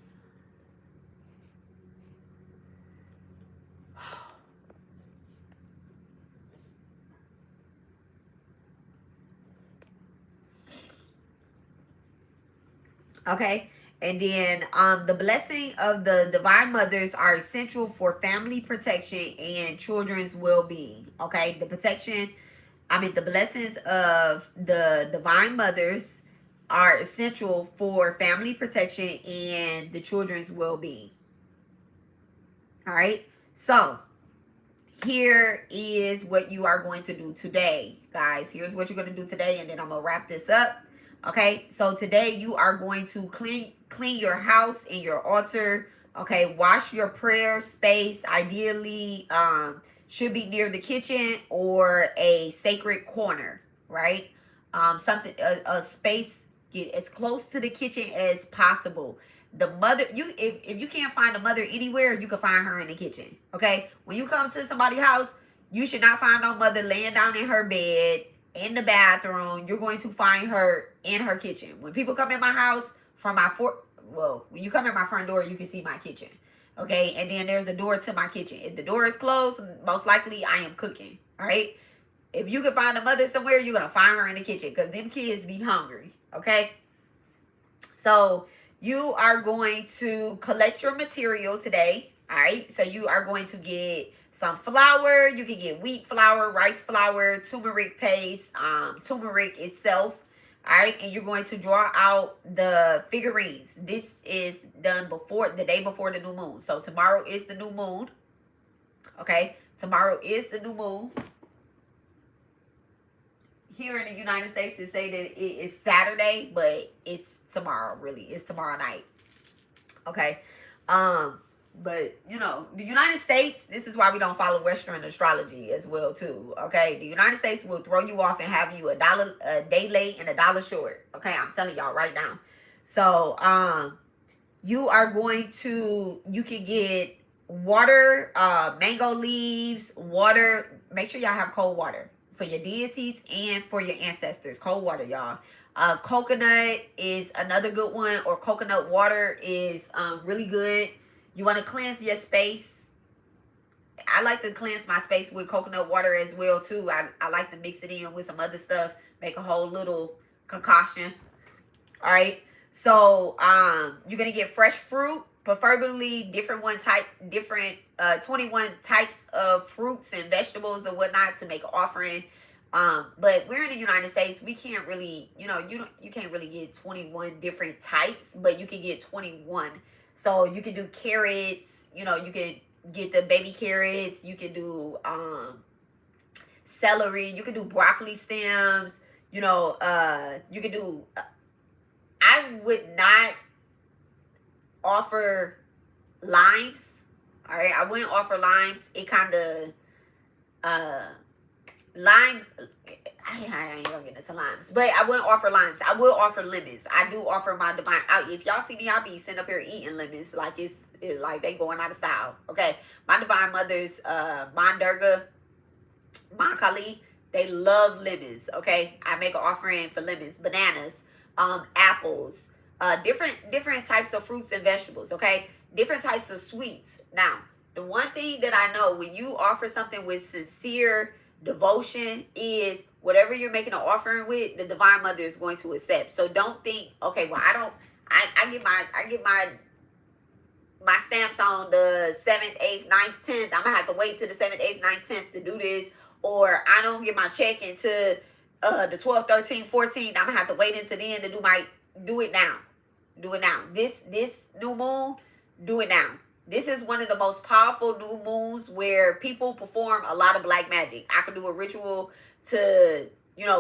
Okay. And then the blessing of the divine mothers are essential for family protection and children's well-being. Okay. The blessings of the divine mothers are essential for family protection and the children's well-being. All right. So here is what you are going to do today, guys. Here's what you're going to do today, and then I'm going to wrap this up. Okay, so today you are going to clean your house and your altar. Okay, wash your prayer space. Ideally, should be near the kitchen or a sacred corner, right? Something a space, get as close to the kitchen as possible. The mother, if you can't find a mother anywhere, you can find her in the kitchen. Okay, when you come to somebody's house, you should not find no mother laying down in her bed, in the bathroom. You're going to find her in her kitchen. When people come in my house when you come in my front door, you can see my kitchen. Okay, and then there's a door to my kitchen. If the door is closed, most likely I am cooking. All right. If you can find a mother somewhere, you're gonna find her in the kitchen because them kids be hungry. Okay. So you are going to collect your material today. All right. So you are going to get some flour. You can get wheat flour, rice flour, turmeric paste, turmeric itself. All right. And you're going to draw out the figurines. This is done the day before the new moon. So tomorrow is the new moon. Okay. Tomorrow is the new moon. Here in the United States, they say that it is Saturday, but it's tomorrow. Really, it's tomorrow night. Okay, but the United States. This is why we don't follow Western astrology as well, too. Okay, the United States will throw you off and have you a day late and $1 short. Okay, I'm telling y'all right now. So, you can get water, mango leaves, water. Make sure y'all have cold water for your deities and for your ancestors. Cold water, y'all. Coconut is another good one, or coconut water is really good. You want to cleanse your space. I like to cleanse my space with coconut water as well too. I like to mix it in with some other stuff, make a whole little concoction. All right. So you're gonna get fresh fruit, preferably different 21 types of fruits and vegetables and whatnot to make an offering. But we're in the United States. We can't really, you can't really get 21 different types, but you can get 21. So you can do carrots. You can get the baby carrots. You can do celery. You can do broccoli stems. You can do. I would not offer limes. All right, I wouldn't offer limes. It kind of limes. I ain't gonna get into limes, but I wouldn't offer limes. I will offer lemons. I do offer my divine. If y'all see me, I'll be sitting up here eating lemons like it's like they going out of style. Okay, my divine mothers, Mon Durga, Mon Kali, they love lemons. Okay, I make an offering for lemons, bananas, apples, different types of fruits and vegetables, okay? Different types of sweets. Now, the one thing that I know when you offer something with sincere devotion is whatever you're making an offering with, the Divine Mother is going to accept. So don't think, okay, well, I get my stamps on the 7th, 8th, 9th, 10th. I'm gonna have to wait till the 7th, 8th, 9th, 10th to do this, or I don't get my check until the 12th, 13th, 14th. I'm gonna have to wait until then to do it now. Do it now. This new moon, do it now. This is one of the most powerful new moons where people perform a lot of black magic. I can do a ritual to,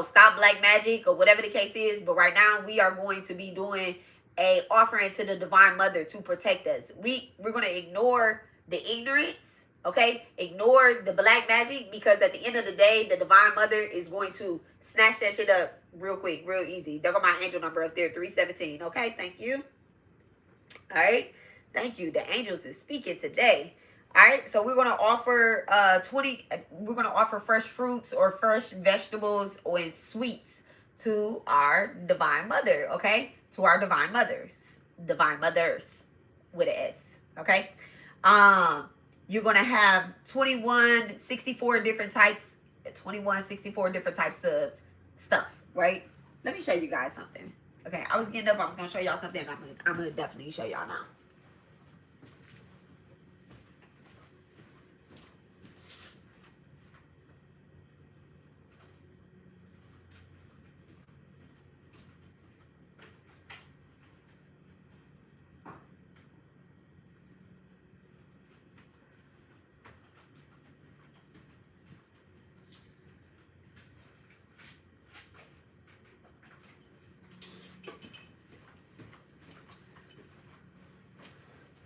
stop black magic or whatever the case is. But right now we are going to be doing a offering to the Divine Mother to protect us. We're going to ignore the ignorance, okay? Ignore the black magic, because at the end of the day, the Divine Mother is going to snatch that shit up real quick, real easy. There go my angel number up there, 317. Okay, thank you. All right, thank you. The angels is speaking today. All right, so we're gonna offer 20. We're gonna offer fresh fruits or fresh vegetables or sweets to our Divine Mother. Okay, to our Divine Mothers, with an S. Okay, you're gonna have 64 different types of stuff, right? Let me show you guys something. Okay, I was getting up, I was gonna show y'all something. I'm gonna definitely show y'all now.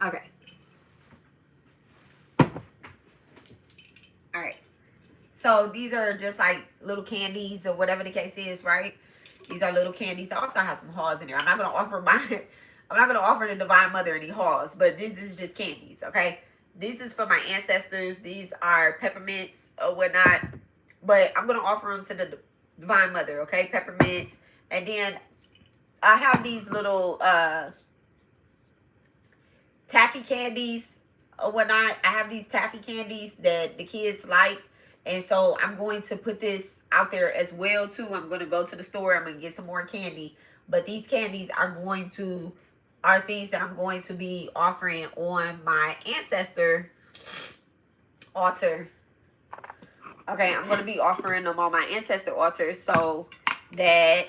Okay. All right. So these are just like little candies or whatever the case is, right? These are little candies. I also have some halls in there. I'm not gonna offer the Divine Mother any halls, but this is just candies, okay? This is for my ancestors. These are peppermints or whatnot, but I'm gonna offer them to the Divine Mother, okay? Peppermints, and then I have these little taffy candies or whatnot. I have these taffy candies that the kids like. And so I'm going to put this out there as well too. I'm going to go to the store. I'm going to get some more candy. But these candies are things that I'm going to be offering on my ancestor altar. Okay, I'm going to be offering them on my ancestor altar so that,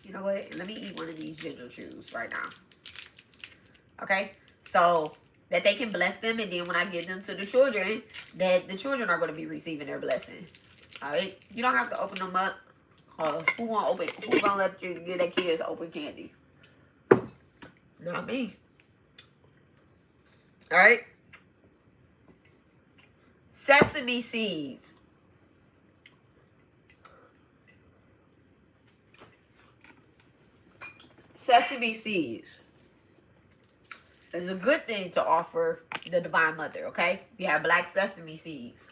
you know what? Let me eat one of these ginger chews right now. Okay, so that they can bless them, and then when I give them to the children, that the children are going to be receiving their blessing. All right, you don't have to open them up. Who gonna let you get their kids open candy? Not me. All right, sesame seeds. Sesame seeds. It's a good thing to offer the Divine Mother, okay? You have black sesame seeds.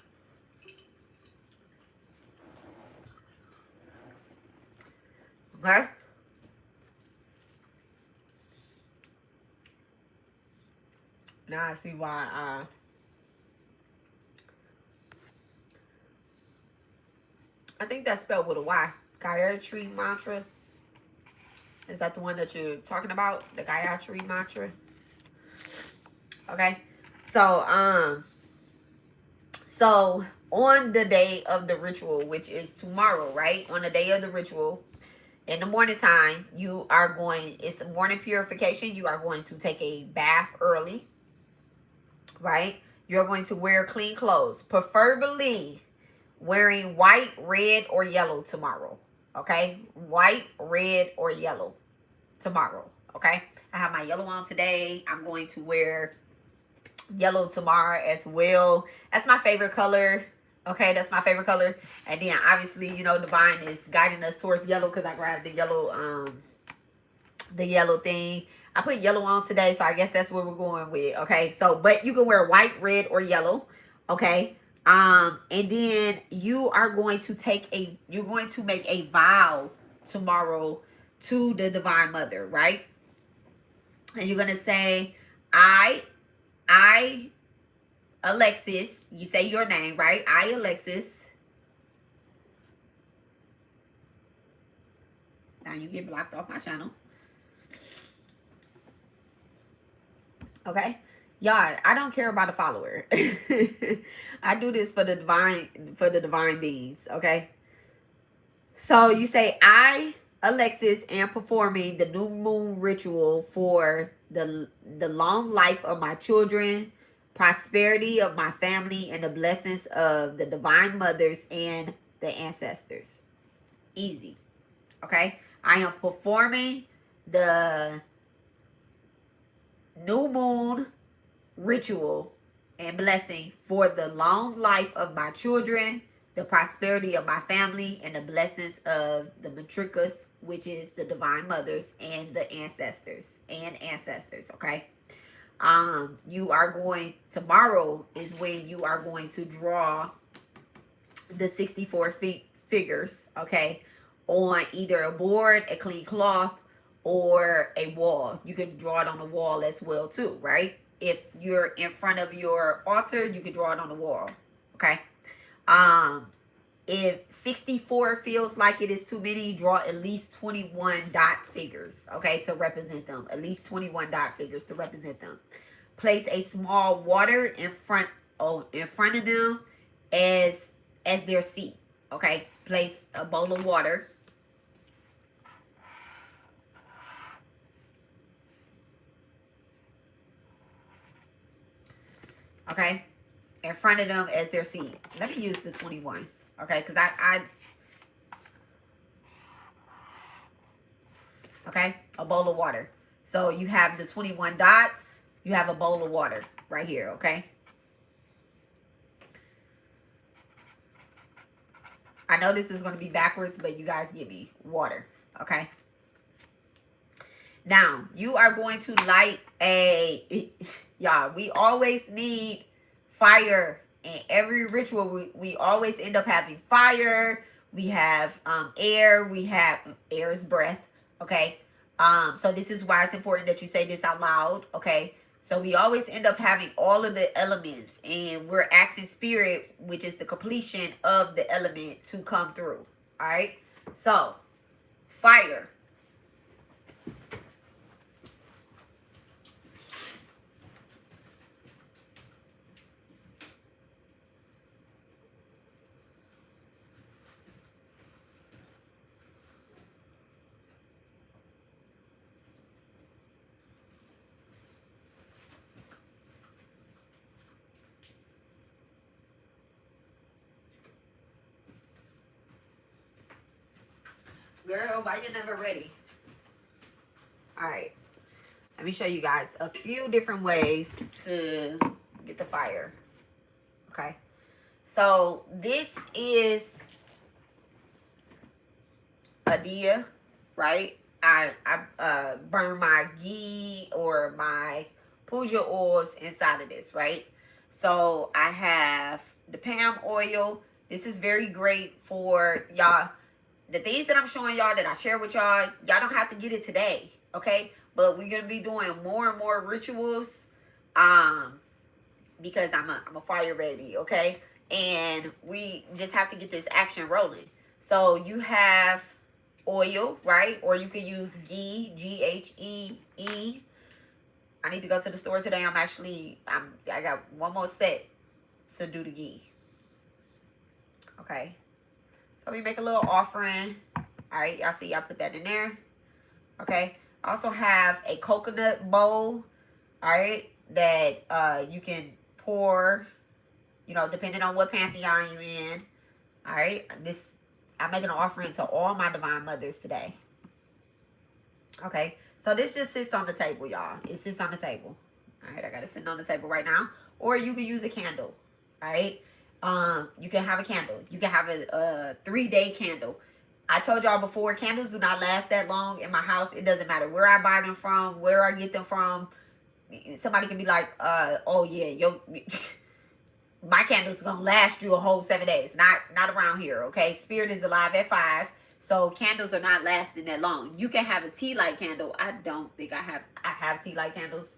Okay? Now I see why I think that's spelled with a Y. Gayatri mantra. Is that the one that you're talking about? The Gayatri mantra? Okay, so on the day of the ritual, which is tomorrow, right? On the day of the ritual, in the morning time, it's a morning purification. You are going to take a bath early, right? You're going to wear clean clothes, preferably wearing white, red, or yellow tomorrow. Okay, white, red, or yellow tomorrow. Okay, I have my yellow on today. I'm going to wear yellow tomorrow as well. That's my favorite color. Okay, that's my favorite color. And then obviously, Divine is guiding us towards yellow because I grabbed the yellow thing. I put yellow on today, so I guess that's what we're going with. Okay, so but you can wear white, red, or yellow. Okay. And then you're going to make a vow tomorrow to the Divine Mother, right? And you're going to say, I, Alexis, you say your name, right? I, Alexis. Now you get blocked off my channel. Okay? Y'all, I don't care about a follower. I do this for the divine beings, okay? So you say, I, Alexis, am performing the new moon ritual for the long life of my children, prosperity of my family, and the blessings of the divine mothers and the ancestors. Easy. Okay? I am performing the new moon ritual and blessing for the long life of my children, the prosperity of my family, and the blessings of the matrikas, which is the divine mothers and the ancestors okay? You are going, tomorrow is when you are going to draw the 64 figures, okay, on either a board, a clean cloth, or a wall. You can draw it on the wall as well too, right? If you're in front of your altar, you can draw it on the wall, okay? If 64 feels like it is too many, draw at least 21 dot figures, okay, to represent them. At least 21 dot figures to represent them. Place a small water in front of them as their seat, okay? Place a bowl of water. Okay, in front of them as their seat. Let me use the 21, okay? Because okay, a bowl of water. So you have the 21 dots. You have a bowl of water right here, okay? I know this is going to be backwards, but you guys give me water, okay? Now, you are going to light y'all, we always need fire in every ritual. We always end up having fire. We have air. We have air is breath, okay? So this is why it's important that you say this out loud, okay? So we always end up having all of the elements, and we're asking spirit, which is the completion of the element, to come through, all right? So, fire. Girl, why you never ready? All right. Let me show you guys a few different ways to get the fire. Okay. So this is a dia, right? I burn my ghee or my puja oils inside of this, right? So I have the palm oil. This is very great for y'all. The things that I'm showing y'all, that I share with y'all, y'all don't have to get it today, okay? But we're gonna be doing more and more rituals, because I'm a fire baby, okay? And we just have to get this action rolling. So you have oil, right? Or you can use ghee, Ghee. I need to go to the store today. I got one more set to do the ghee. Okay. So we make a little offering. All right, y'all see, y'all put that in there. Okay. I also have a coconut bowl. All right, that you can pour, depending on what pantheon you're in. All right, I'm making an offering to all my divine mothers today. Okay, so this just sits on the table, y'all. It sits on the table. All right, I got it sitting on the table right now. Or you can use a candle. All right. You can have a candle. You can have a 3-day candle. I told y'all before, candles do not last that long in my house. It doesn't matter where I buy them from, where I get them from. Somebody can be like, oh yeah, my candles gonna last you a whole 7 days. Not around here, okay? Spirit is alive at 5. So candles are not lasting that long. You can have a tea light candle. I don't think I have tea light candles.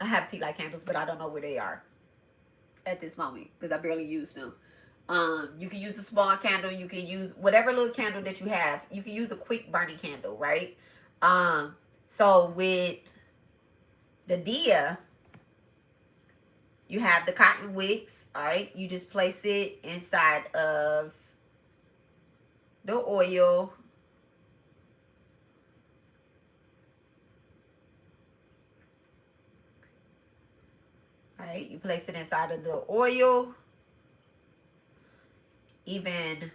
I have tea light candles, but I don't know where they are at this moment because I barely use them. You can use a small candle. You can use whatever little candle that you have. You can use a quick burning candle, right? So with the dia, you have the cotton wicks, all right? You just place it inside of the oil. All right, you place it inside of the oil. Even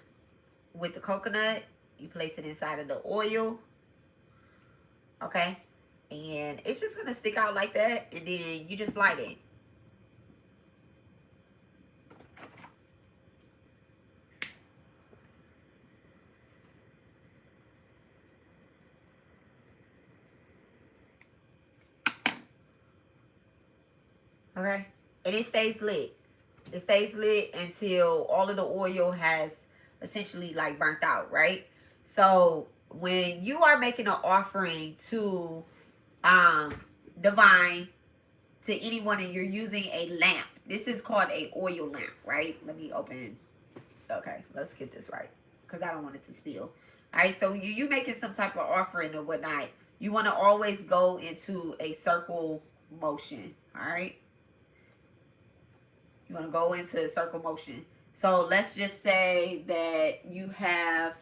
with the coconut, you place it inside of the oil. Okay? And it's just gonna stick out like that, and then you just light it. Okay? And it stays lit. It stays lit until all of the oil has essentially like burnt out, right? So when you are making an offering to um divine, to anyone, and you're using a lamp, this is called a oil lamp, right? Let me open. Okay, let's get this right because I don't want it to spill. All right, so you making some type of offering or whatnot, you want to always go into a circle motion. All right, you want to go into a circle motion. So let's just say that you have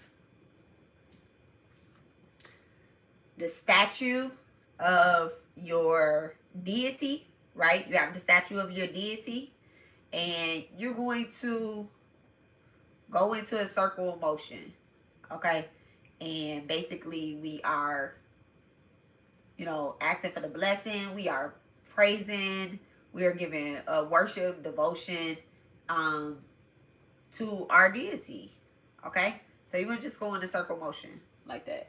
the statue of your deity, right? You have the statue of your deity, and you're going to go into a circle of motion, okay? And basically, we are, asking for the blessing. We are praising. We are giving a worship, devotion, um, to our deity, okay? So you want to just go in a circle motion like that.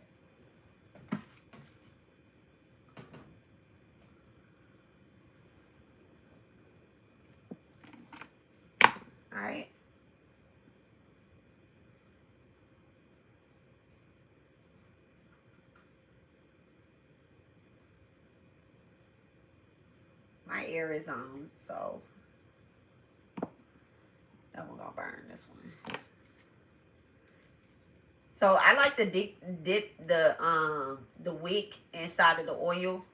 All right. My air is on, so that one gonna burn this one. So I like to dip the wick inside of the oil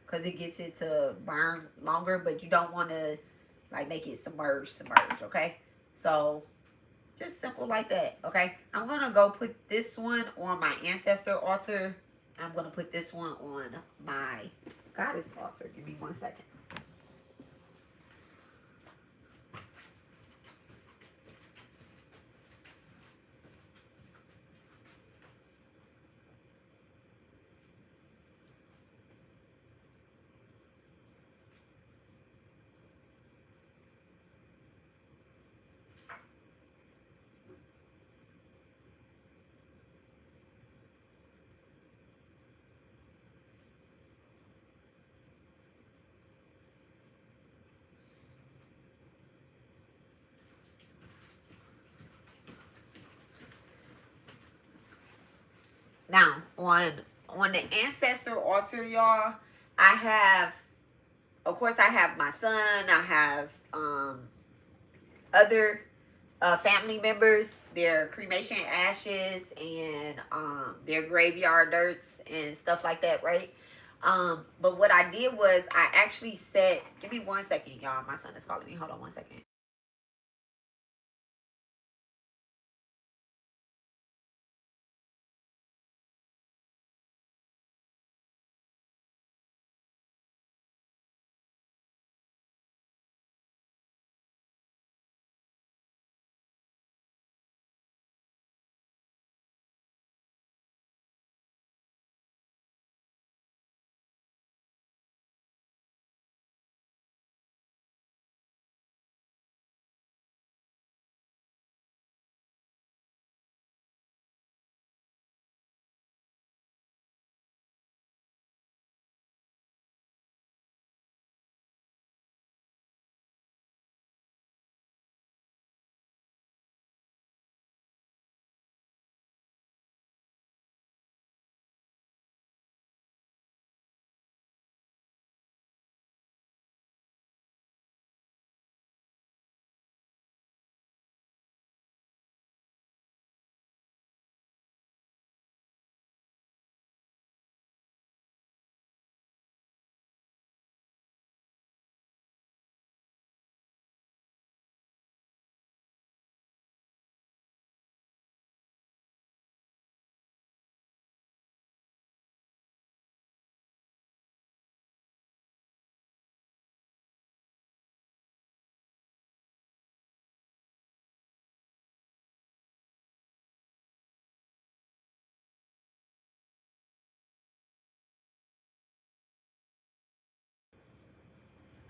because it gets it to burn longer, but you don't want to like make it submerge, okay? So just simple like that, okay? I'm gonna go put this one on my ancestor altar. I'm gonna put this one on my goddess altar. Give me 1 second. Now on the ancestor altar, y'all, I have, of course, I have my son. I have other family members, their cremation ashes, and their graveyard dirts and stuff like that, right? But what I did was I actually set. Give me 1 second, y'all. My son is calling me. Hold on 1 second.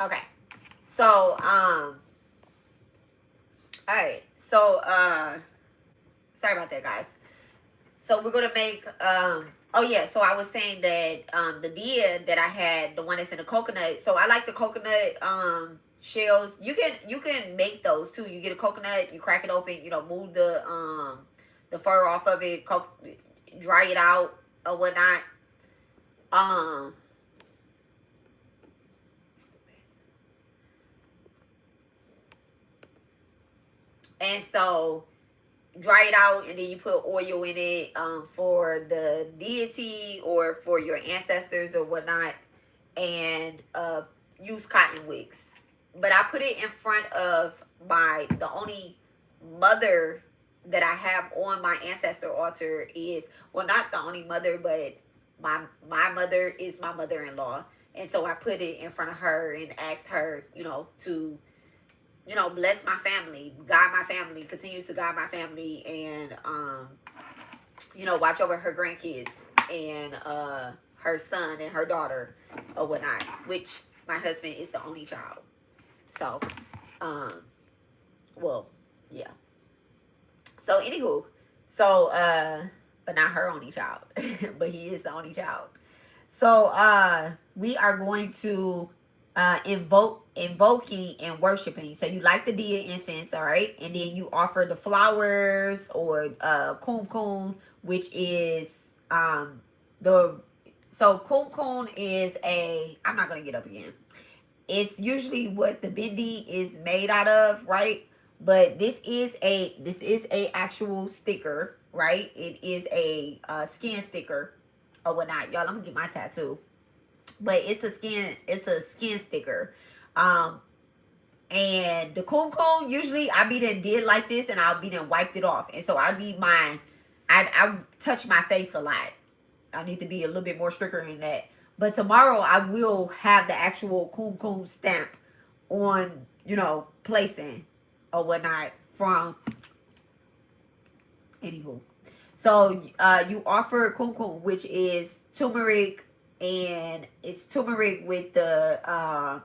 Okay. So, all right. So, sorry about that, guys. So we're gonna make oh yeah, so I was saying that the dia that I had, the one that's in the coconut, so I like the coconut shells. You can make those too. You get a coconut, you crack it open, move the fur off of it, dry it out or whatnot. Um and so dry it out, and then you put oil in it for the deity or for your ancestors or whatnot, and use cotton wicks. But I put it in front of the only mother that I have on my ancestor altar is, well, not the only mother, but my mother is my mother-in-law. And so I put it in front of her and asked her, to bless my family, guide my family, continue to guide my family, and watch over her grandkids and her son and her daughter or whatnot, which my husband is the only child. So, um, well, yeah. So, anywho, so, but not her only child, but he is the only child. So, we are going to invoking and worshiping. So you light the dia incense, all right, and then you offer the flowers or kumkum, which is the so kumkum is a, I'm not gonna get up again. It's usually what the bindi is made out of, right? But this is a actual sticker, right? It is a skin sticker or whatnot. Y'all, I'm gonna get my tattoo, but it's a skin sticker. Um, and the kumkum, usually I be done did like this and I'll be done wiped it off. And so I need I touch my face a lot. I need to be a little bit more stricter in that. But tomorrow I will have the actual kumkum stamp on, placing or whatnot from anywho. So you offer kumkum, which is turmeric, and it's turmeric with the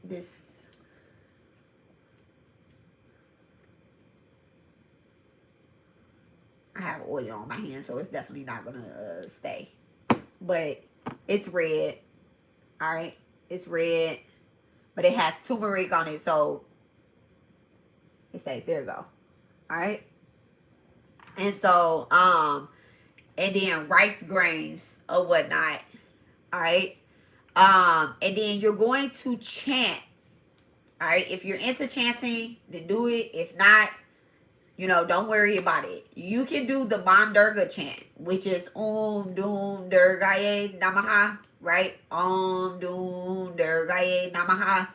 this, I have oil on my hand, so it's definitely not gonna stay. But it's red, all right. It's red, but it has turmeric on it, so it stays. There you go. All right. And so and then rice grains or whatnot. All right. And then you're going to chant. All right. If you're into chanting, then do it. If not, don't worry about it. You can do the Durga chant, which is Om Doom Durgaye Namaha, right? Om Doom Durgaye Namaha.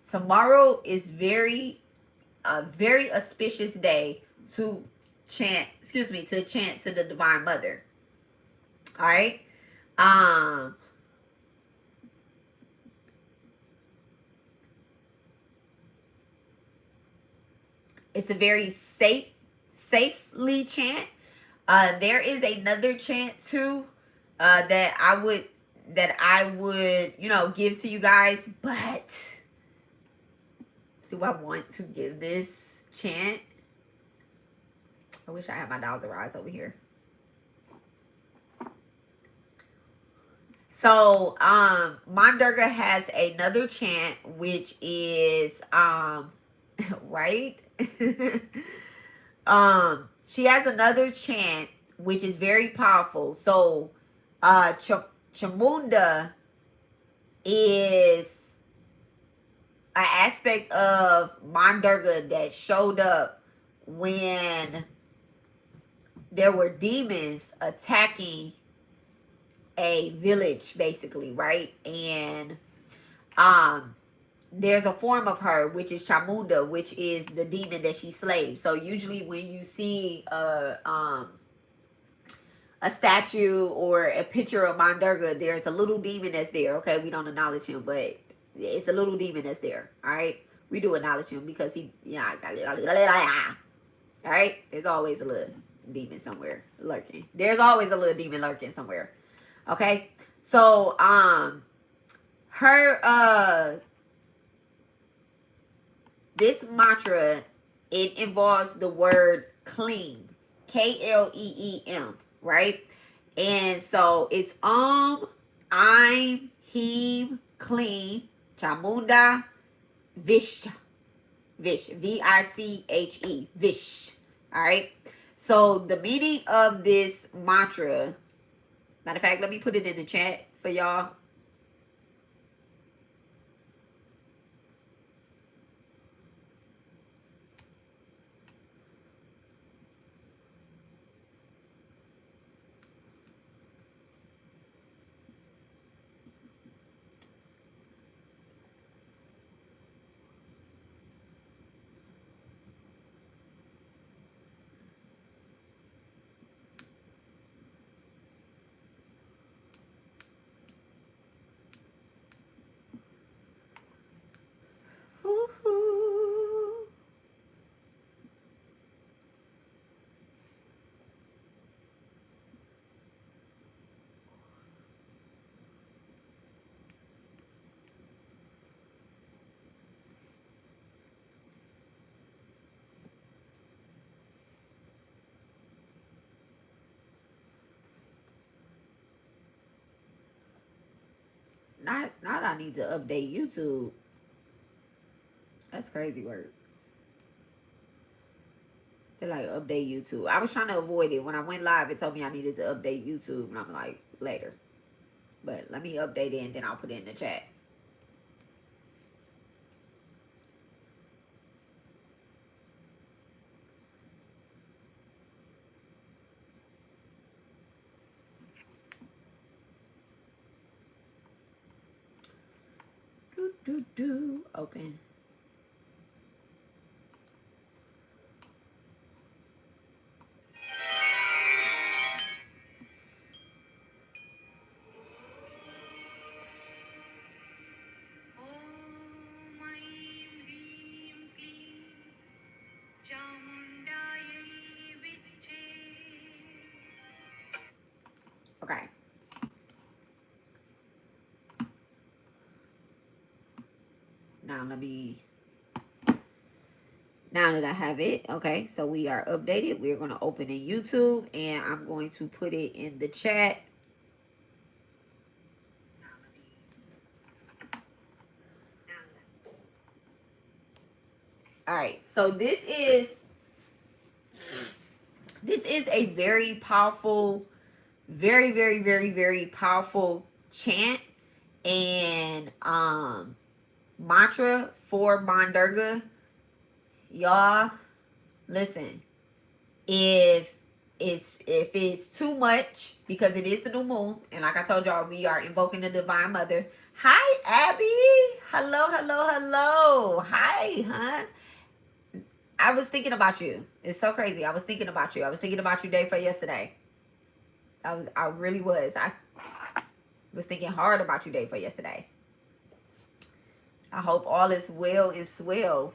Tomorrow is a very auspicious day to chant to the Divine Mother. All right. It's a very safely chant. There is another chant too that I would give to you guys, but do I want to give this chant? I wish I had my dollar eyes over here. So Durga has another chant, which is right. She has another chant which is very powerful. So Chamunda is an aspect of Durga that showed up when there were demons attacking a village, basically, right? And there's a form of her which is Chamunda, which is the demon that she slayed. So usually when you see a statue or a picture of Durga, there's a little demon that's there. Okay, we don't acknowledge him, but it's a little demon that's there. All right, we do acknowledge him because he, all right. There's always a little demon somewhere lurking. There's always a little demon lurking somewhere. Okay, so her this mantra, it involves the word clean, K-L-E-E-M, right? And so it's I'm him clean Chamunda Vish Viche Vish. All right. So the meaning of this mantra, matter of fact, let me put it in the chat for y'all. Ooh. Not I need to update YouTube. That's crazy work. They like update YouTube. I was trying to avoid it. When I went live, it told me I needed to update YouTube, and I'm like, later. But let me update it, and then I'll put it in the chat. Open. Okay. Now let me. Now that I have it, okay, so we are updated. We're going to open in YouTube, and I'm going to put it in the chat. All right, so this is a very powerful, very powerful chant and mantra for Bandurga. Y'all, listen. If it's too much, because it is the new moon, and like I told y'all, we are invoking the Divine Mother. Hi, Abby. Hello. Hi, hon. I was thinking about you. It's so crazy. I was thinking about you. I was thinking about you day for yesterday. I really was. I was thinking hard about you day for yesterday. I hope all is well and swell.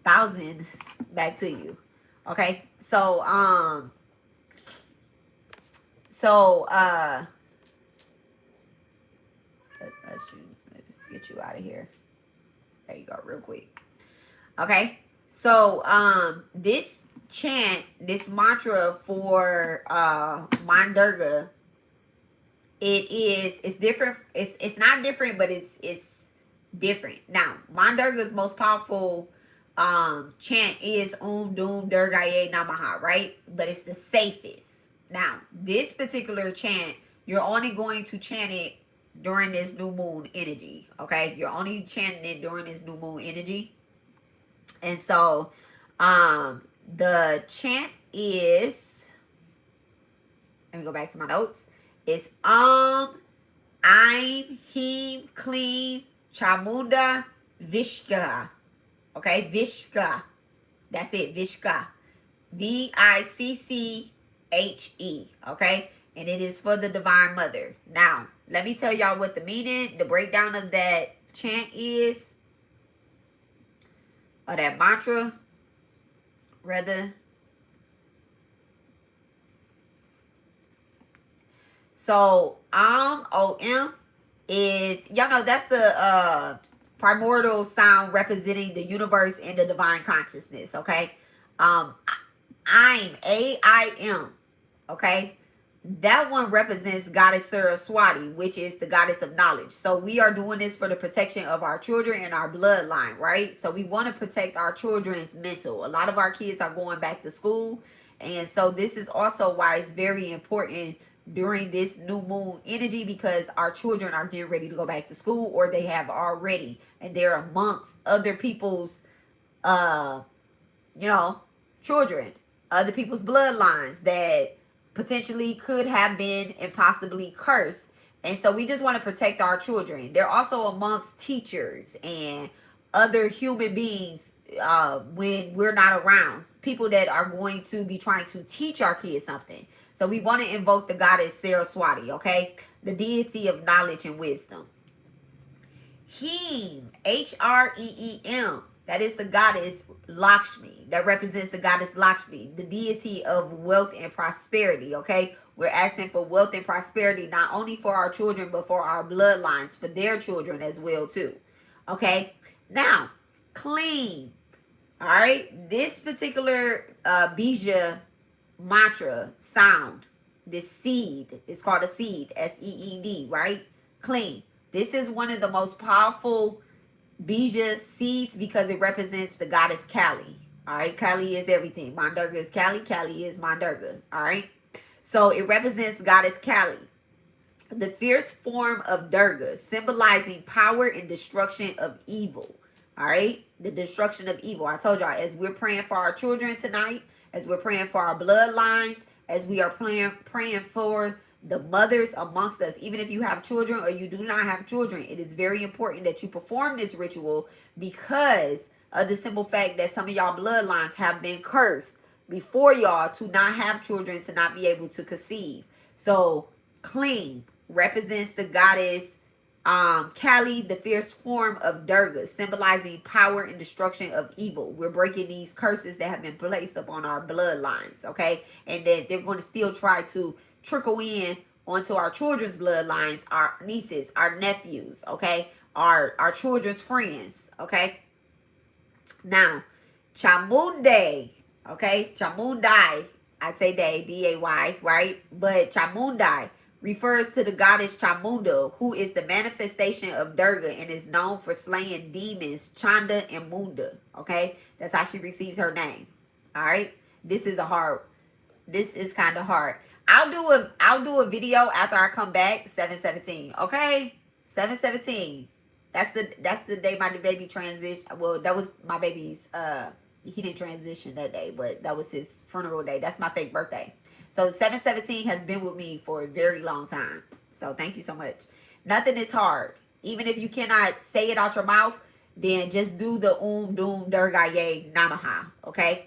Thousands back to you. Okay. So let's just get you out of here. There you go, real quick. Okay. So this chant, this mantra for Mandurga, it's different. It's not different, but it's different. Now, Mandurga's most powerful chant is Om Doom Durgaye Namaha, right? But it's the safest. Now, this particular chant, you're only going to chant it during this new moon energy. Okay, you're only chanting it during this new moon energy. And so the chant is, let me go back to my notes. It's I'm him clean Chamunda Vishka. Okay, Vishka. That's it, Vishka. Vicche. Okay, and it is for the Divine Mother. Now, let me tell y'all what the meaning, the breakdown of that chant is, or that mantra, rather. So OM is, y'all know that's the primordial sound representing the universe and the divine consciousness. Okay. I'm AIM. Okay. That one represents Goddess Saraswati, which is the goddess of knowledge. So we are doing this for the protection of our children and our bloodline, right? So we want to protect our children's mental. A lot of our kids are going back to school. And so this is also why it's very important during this new moon energy, because our children are getting ready to go back to school, or they have already, and they're amongst other people's uh you know, children, other people's bloodlines that potentially could have been and possibly cursed. And so we just want to protect our children. They're also amongst teachers and other human beings when we're not around. People that are going to be trying to teach our kids something. So we want to invoke the goddess Saraswati, okay? The deity of knowledge and wisdom. Heem, Hreem. That is the goddess Lakshmi. That represents the goddess Lakshmi, the deity of wealth and prosperity. Okay, we're asking for wealth and prosperity not only for our children but for our bloodlines, for their children as well too. Okay, now clean. All right, this particular bija mantra sound, this seed, it's called a seed, SEED, right? Clean. This is one of the most powerful bija seeds because it represents the goddess Kali. All right, Kali is everything. Mandurga is Kali. Kali is Mandurga. All right, so it represents goddess Kali, the fierce form of Durga, symbolizing power and destruction of evil. All right, the destruction of evil. I told y'all, as we're praying for our children tonight, as we're praying for our bloodlines, as we are praying for the mothers amongst us, even if you have children or you do not have children, it is very important that you perform this ritual because of the simple fact that some of y'all bloodlines have been cursed before y'all to not have children, to not be able to conceive. So clean represents the goddess Kali, the fierce form of Durga, symbolizing power and destruction of evil. We're breaking these curses that have been placed upon our bloodlines, okay? And that they're going to still try to trickle in onto our children's bloodlines, our nieces, our nephews, okay? Our children's friends, okay? Now, Chamunde, okay? Chamundai, I'd say day, D-A-Y, right? But Chamundai refers to the goddess Chamunda, who is the manifestation of Durga and is known for slaying demons, Chanda and Munda. Okay, that's how she receives her name. All right, this is kind of hard. I'll do a video after I come back. 7/17. Okay, 7/17. That's the day my baby transition. Well, that was my baby's. He didn't transition that day, but that was his funeral day. That's my fake birthday. So 7/17 has been with me for a very long time. So thank you so much. Nothing is hard. Even if you cannot say it out your mouth, then just do the Doom Durgaye Namaha. Okay.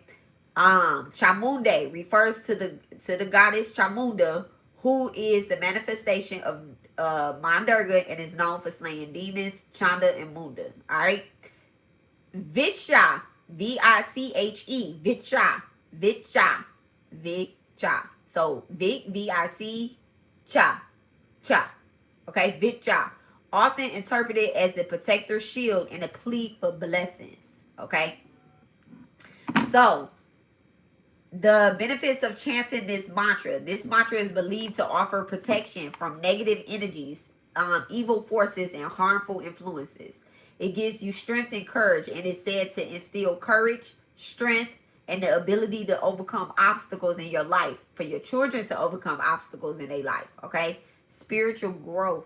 Chamunde refers to the goddess Chamunda, who is the manifestation of Mandurga and is known for slaying demons, Chanda and Munda. All right. Vicha, Viche, Vicha. So Vic, cha. Okay, Vicha. Often interpreted as the protector shield and a plea for blessings. Okay. So the benefits of chanting this mantra. This mantra is believed to offer protection from negative energies, evil forces, and harmful influences. It gives you strength and courage, and is said to instill courage, strength, and the ability to overcome obstacles in your life, for your children to overcome obstacles in their life. Okay, spiritual growth.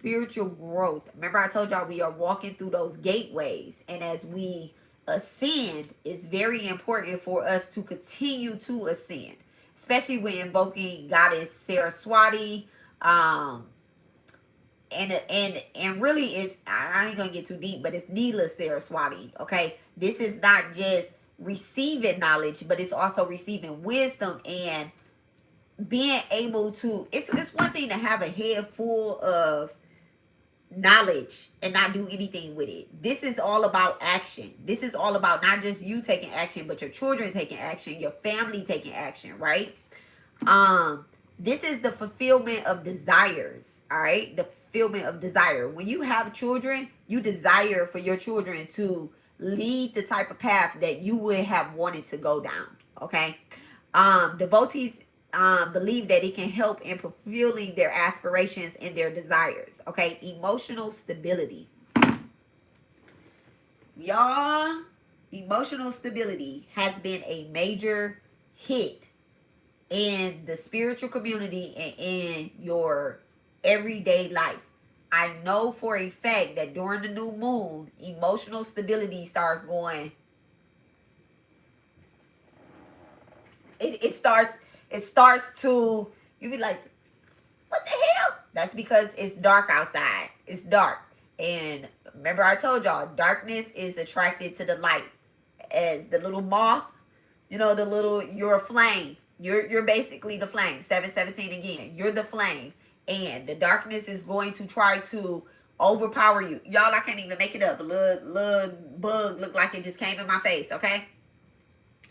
Remember, I told y'all we are walking through those gateways, and as we ascend, it's very important for us to continue to ascend, especially when invoking goddess Saraswati. And really, it's, I ain't gonna get too deep, but it's Neela Saraswati. Okay, this is not just receiving knowledge, but it's also receiving wisdom and being able to. It's one thing to have a head full of knowledge and not do anything with it. This is all about action. This is all about not just you taking action, but your children taking action, your family taking action, right? This is the fulfillment of desires. All right, the fulfillment of desire. When you have children, you desire for your children to lead the type of path that you would have wanted to go down. Okay, devotees believe that it can help in fulfilling their aspirations and their desires. Okay, emotional stability, y'all. Emotional stability has been a major hit in the spiritual community and in your everyday life. I know for a fact that during the new moon, emotional stability starts going. It starts to, you be like, what the hell? That's because it's dark outside. It's dark. And remember I told y'all, darkness is attracted to the light. As the little moth, you're a flame. You're basically the flame. 717 again. You're the flame. And the darkness is going to try to overpower you. Y'all, I can't even make it up. A little bug looked like it just came in my face, okay?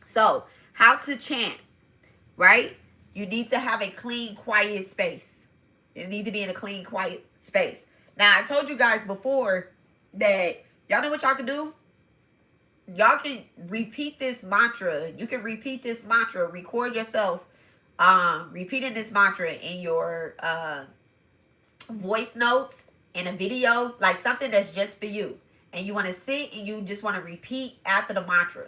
So, how to chant, right? You need to have a clean, quiet space. You need to be in a clean, quiet space. Now, I told you guys before that y'all know what y'all can do? Y'all can repeat this mantra. You can repeat this mantra. Record yourself repeating this mantra in your voice notes, in a video, like something that's just for you. And you want to sit and you just want to repeat after the mantra.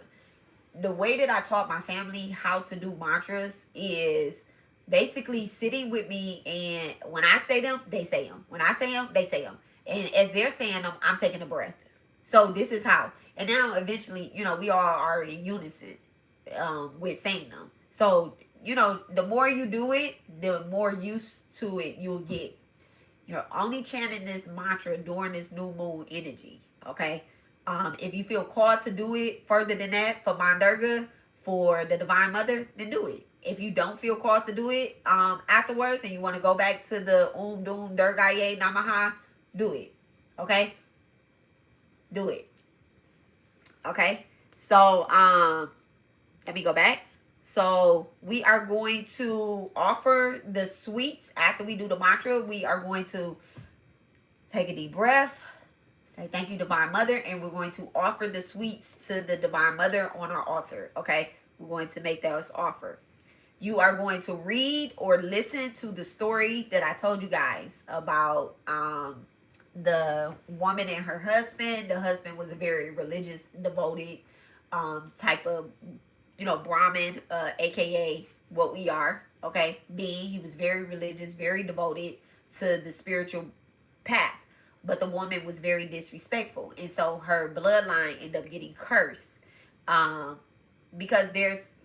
The way that I taught my family how to do mantras is basically sitting with me, and when I say them, they say them. When I say them, they say them. And as they're saying them, I'm taking a breath. So this is how. And now eventually, we all are in unison with saying them. So, the more you do it, the more used to it you'll get. You're only chanting this mantra during this new moon energy, okay? If you feel called to do it further than that for Durga, for the Divine Mother, then do it. If you don't feel called to do it afterwards and you want to go back to the Doom Durgaye Namaha, do it, okay? Do it. Okay, so let me go back. So we are going to offer the sweets after we do the mantra. We are going to take a deep breath, say thank you, Divine Mother, and we're going to offer the sweets to the Divine Mother on our altar. Okay, we're going to make those offer. You are going to read or listen to the story that I told you guys about the woman and her husband. The husband was a very religious, devoted type of, Brahmin, aka what we are, okay, being. He was very religious, very devoted to the spiritual path. But the woman was very disrespectful. And so her bloodline ended up getting cursed. Because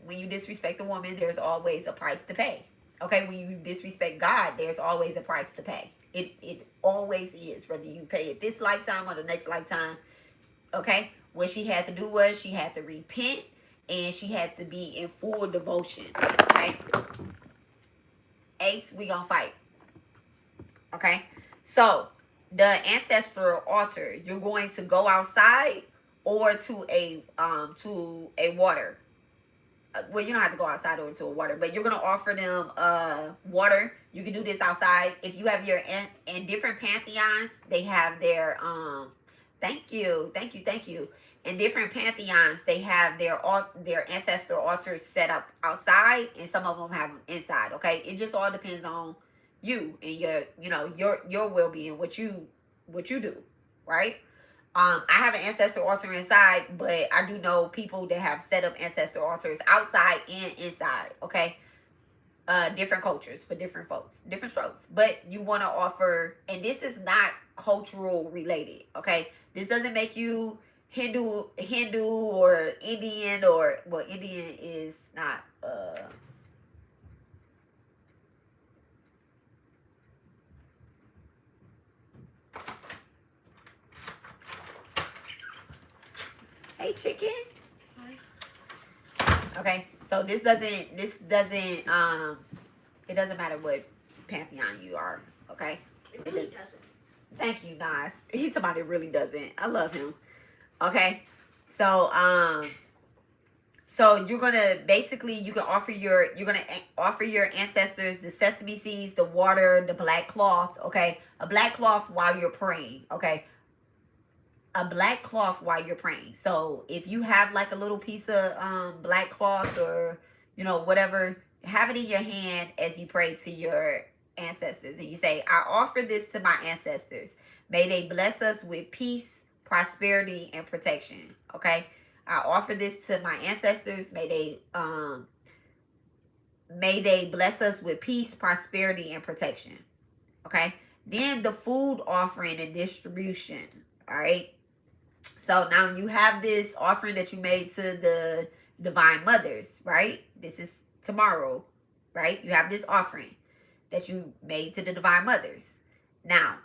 when you disrespect a woman, there's always a price to pay. Okay, when you disrespect God, there's always a price to pay. It always is, whether you pay it this lifetime or the next lifetime. Okay, what she had to do was she had to repent and she had to be in full devotion. Okay, Ace, we gonna fight. Okay, so the ancestral altar, you're going to go outside or to a water. Well, you don't have to go outside or to a water, but you're going to offer them water. You can do this outside. If you have your, in different pantheons, they have their, thank you. In different pantheons, they have their ancestral altars set up outside, and some of them have them inside, okay? It just all depends on you and your well-being, what you do, right? I have an ancestral altar inside, but I do know people that have set up ancestral altars outside and inside, okay? Different cultures for different folks, different strokes. But you want to offer, and this is not cultural related, okay? This doesn't make you Hindu or Indian, or, well, Indian is not, hey, chicken. Hi. Okay, so this doesn't, it doesn't matter what pantheon you are, okay? It really doesn't. Thank you, Nas. He's somebody, it really doesn't. I love him. Okay, so So you're gonna basically you can offer you're gonna offer your ancestors the sesame seeds, the water, the black cloth. Okay, a black cloth while you're praying. Okay, a black cloth while you're praying. So if you have like a little piece of black cloth or whatever, have it in your hand as you pray to your ancestors, and you say, "I offer this to my ancestors. May they bless us with peace, prosperity, and protection." Okay, I offer this to my ancestors. May they bless us with peace, prosperity, and protection. Okay. Then the food offering and distribution. All right. So now you have this offering that you made to the divine mothers, right? This is tomorrow, right? You have this offering that you made to the divine mothers. Now,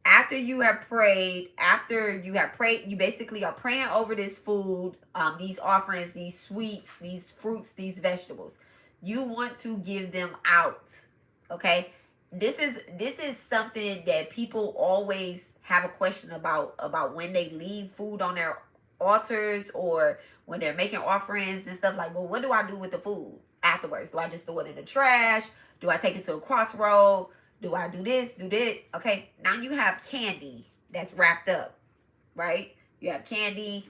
after you have prayed, you basically are praying over this food, these offerings, these sweets, these fruits, these vegetables. You want to give them out. Okay? This is something that people always have a question about when they leave food on their altars or when they're making offerings and stuff. Like, well, what do I do with the food afterwards? Do I just throw it in the trash? Do I take it to a crossroad? Do I do this, do that? Okay, now you have candy that's wrapped up, right? You have candy.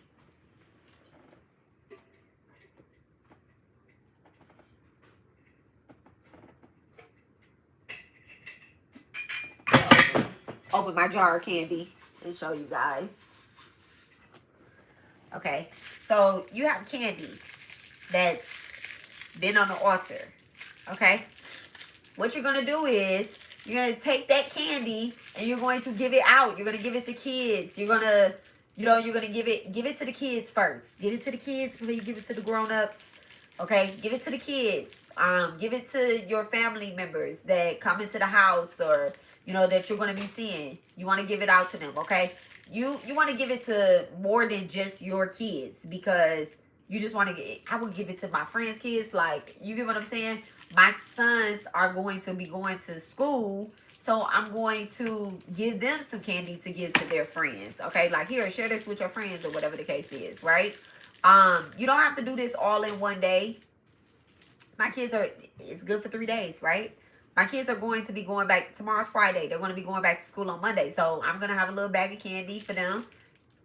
Open my jar of candy and show you guys. Okay, so you have candy that's been on the altar. Okay, what you're gonna do is you're gonna take that candy and you're going to give it out. You're gonna give it to kids. You're gonna give it to the kids first. Give it to the kids before you give it to the grown-ups. Okay, give it to the kids. Give it to your family members that come into the house or that you're gonna be seeing. You want to give it out to them. Okay, you want to give it to more than just your kids, because you just want to get. I would give it to my friends' kids. Like, you get what I'm saying? My sons are going to be going to school, so I'm going to give them some candy to give to their friends. Okay, like, here, share this with your friends or whatever the case is, right? You don't have to do this all in one day. It's good for 3 days, right? My kids are going to be going back. Tomorrow's Friday. They're going to be going back to school on Monday. So I'm going to have a little bag of candy for them.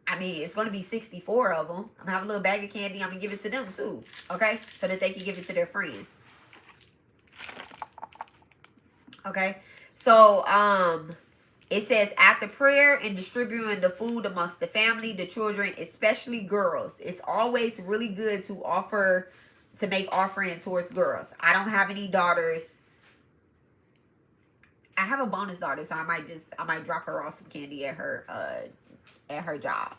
I mean, it's going to be 64 of them. I'm going to have a little bag of candy. I'm going to give it to them too. Okay? So that they can give it to their friends. Okay? So, it says, after prayer and distributing the food amongst the family, the children, especially girls, it's always really good to make offering towards girls. I don't have any daughters. I have a bonus daughter, so I might drop her off some candy at her job.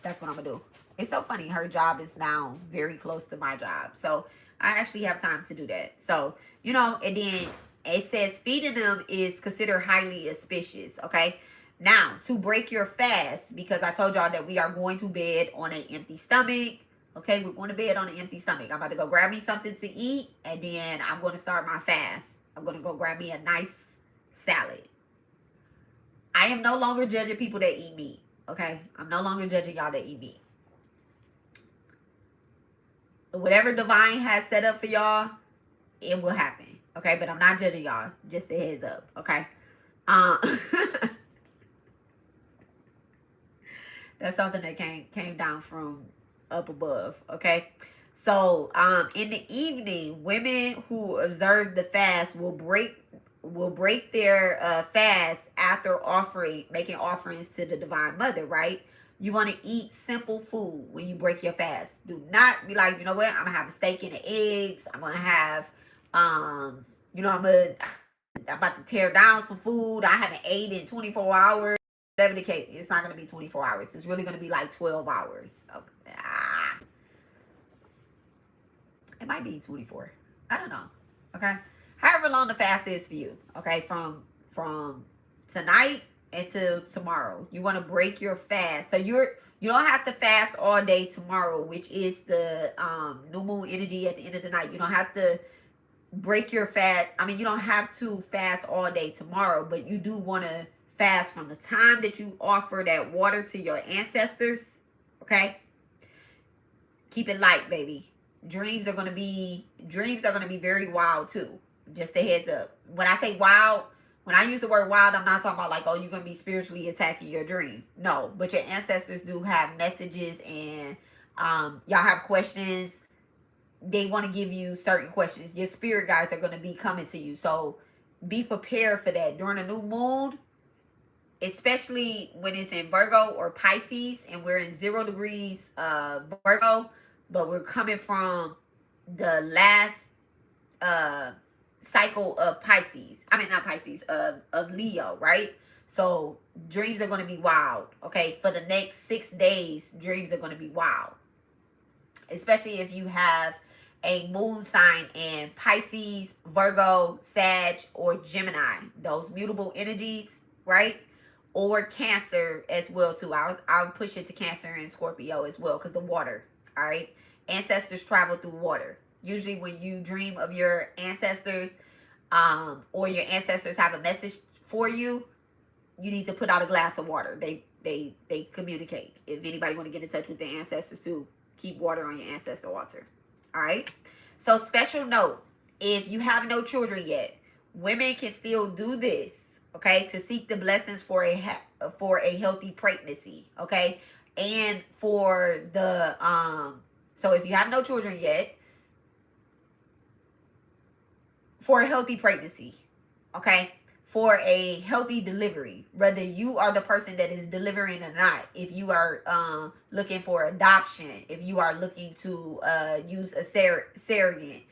That's what I'm gonna do. It's so funny. Her job is now very close to my job, so I actually have time to do that. So, and then it says feeding them is considered highly auspicious. Okay. Now, to break your fast, because I told y'all that we are going to bed on an empty stomach. Okay, we're going to bed on an empty stomach. I'm about to go grab me something to eat, and then I'm going to start my fast. I'm going to go grab me a nice salad. I am no longer judging people that eat meat. Okay, I'm no longer judging y'all that eat meat. Whatever divine has set up for y'all, it will happen. Okay, but I'm not judging y'all. Just a heads up. Okay. That's something that came down from up above. Okay. So in the evening, women who observe the fast will break their fast after making offerings to the divine mother, right? You want to eat simple food when you break your fast. Do not be like, you know what, I'm gonna have a steak and the eggs. I'm gonna have I'm about to tear down some food. I haven't ate in 24 hours. Whatever the case, it's not going to be 24 hours. It's really going to be like 12 hours. Okay. It might be 24. I don't know. Okay. However long the fast is for you. Okay. From tonight until tomorrow. You want to break your fast. So you don't have to fast all day tomorrow, which is the new moon energy at the end of the night. You don't have to break your fast. I mean, you don't have to fast all day tomorrow, but you do want to fast from the time that you offer that water to your ancestors. Okay. Keep it light, baby. Dreams are gonna be very wild too. Just a heads up. When I say wild, when I use the word wild, I'm not talking about like, oh, you're gonna be spiritually attacking your dream. No, but your ancestors do have messages, and y'all have questions. They want to give you certain questions. Your spirit guides are gonna be coming to you. So be prepared for that. During a new moon, especially when it's in Virgo or Pisces, and we're in 0 degrees Virgo, but we're coming from the last uh cycle of Pisces. I mean, not Pisces, of Leo, right? So dreams are going to be wild. Okay, for the next 6 days, dreams are going to be wild, especially if you have a moon sign in Pisces, Virgo, Sag, or Gemini. Those mutable energies, right? Or Cancer as well too. I'll push it to Cancer and Scorpio as well, because the water. All right, ancestors travel through water. Usually, when you dream of your ancestors, or your ancestors have a message for you, you need to put out a glass of water. They communicate. If anybody want to get in touch with their ancestors too, keep water on your ancestor altar. All right. So special note: if you have no children yet, women can still do this. Okay, to seek the blessings for a healthy pregnancy. Okay, and for the So if you have no children yet, for a healthy pregnancy, okay, for a healthy delivery, whether you are the person that is delivering or not, if you are looking for adoption, if you are looking to use a surrogate,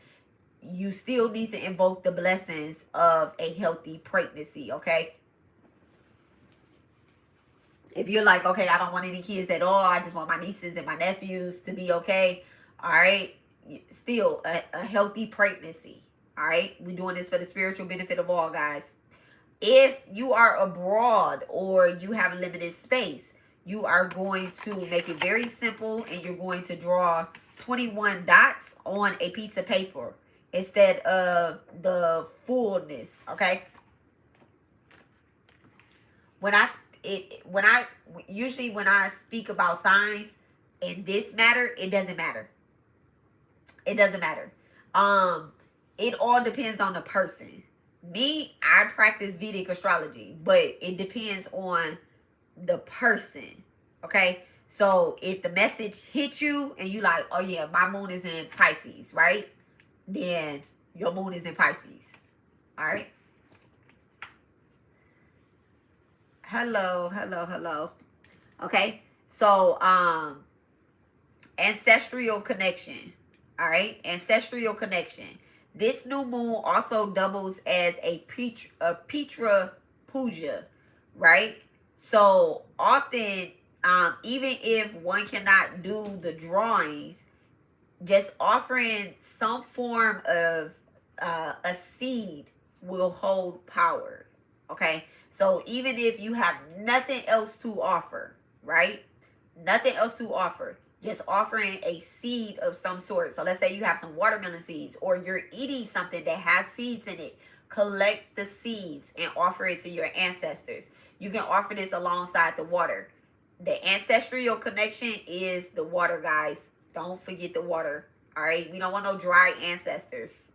you still need to invoke the blessings of a healthy pregnancy. Okay, if you're like, okay, I don't want any kids at all, I just want my nieces and my nephews to be okay, all right, still a healthy pregnancy. All right, we're doing this for the spiritual benefit of all, guys. If you are abroad or you have limited space, you are going to make it very simple, and you're going to draw 21 dots on a piece of paper instead of the fullness. Okay, when I usually when I speak about signs in this matter, it doesn't matter. It doesn't matter. It all depends on the person. Me, I practice Vedic astrology, but it depends on the person. Okay, so if the message hits you and you like, oh yeah, my moon is in Pisces, right? Then your moon is in Pisces. All right. Hello. Okay, so ancestral connection. All right, ancestral connection. This new moon also doubles as a Petra puja, right? So often, even if one cannot do the drawings, just offering some form of a seed will hold power. Okay, so even if you have nothing else to offer, right? Nothing else to offer, just offering a seed of some sort. So let's say you have some watermelon seeds, or you're eating something that has seeds in it. Collect the seeds and offer it to your ancestors. You can offer this alongside the water. The ancestral connection is the water, guys. Don't forget the water. All right, we don't want no dry ancestors.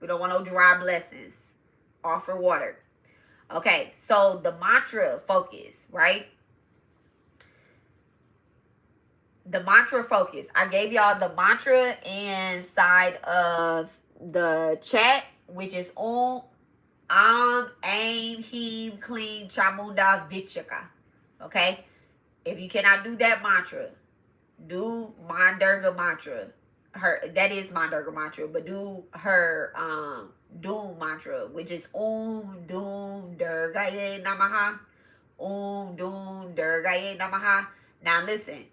We don't want no dry blessings. Offer water. Okay, so the mantra focus, right? The mantra focus. I gave y'all the mantra inside of the chat, which is Om Aim Him Clean Chamunda Vichaka. Okay, if you cannot do that mantra, do Mandurga mantra. That is Mandurga mantra, but do her Doom mantra, which is Om Doom Durgaye Namaha. Om Doom Durgaye Namaha. Now listen,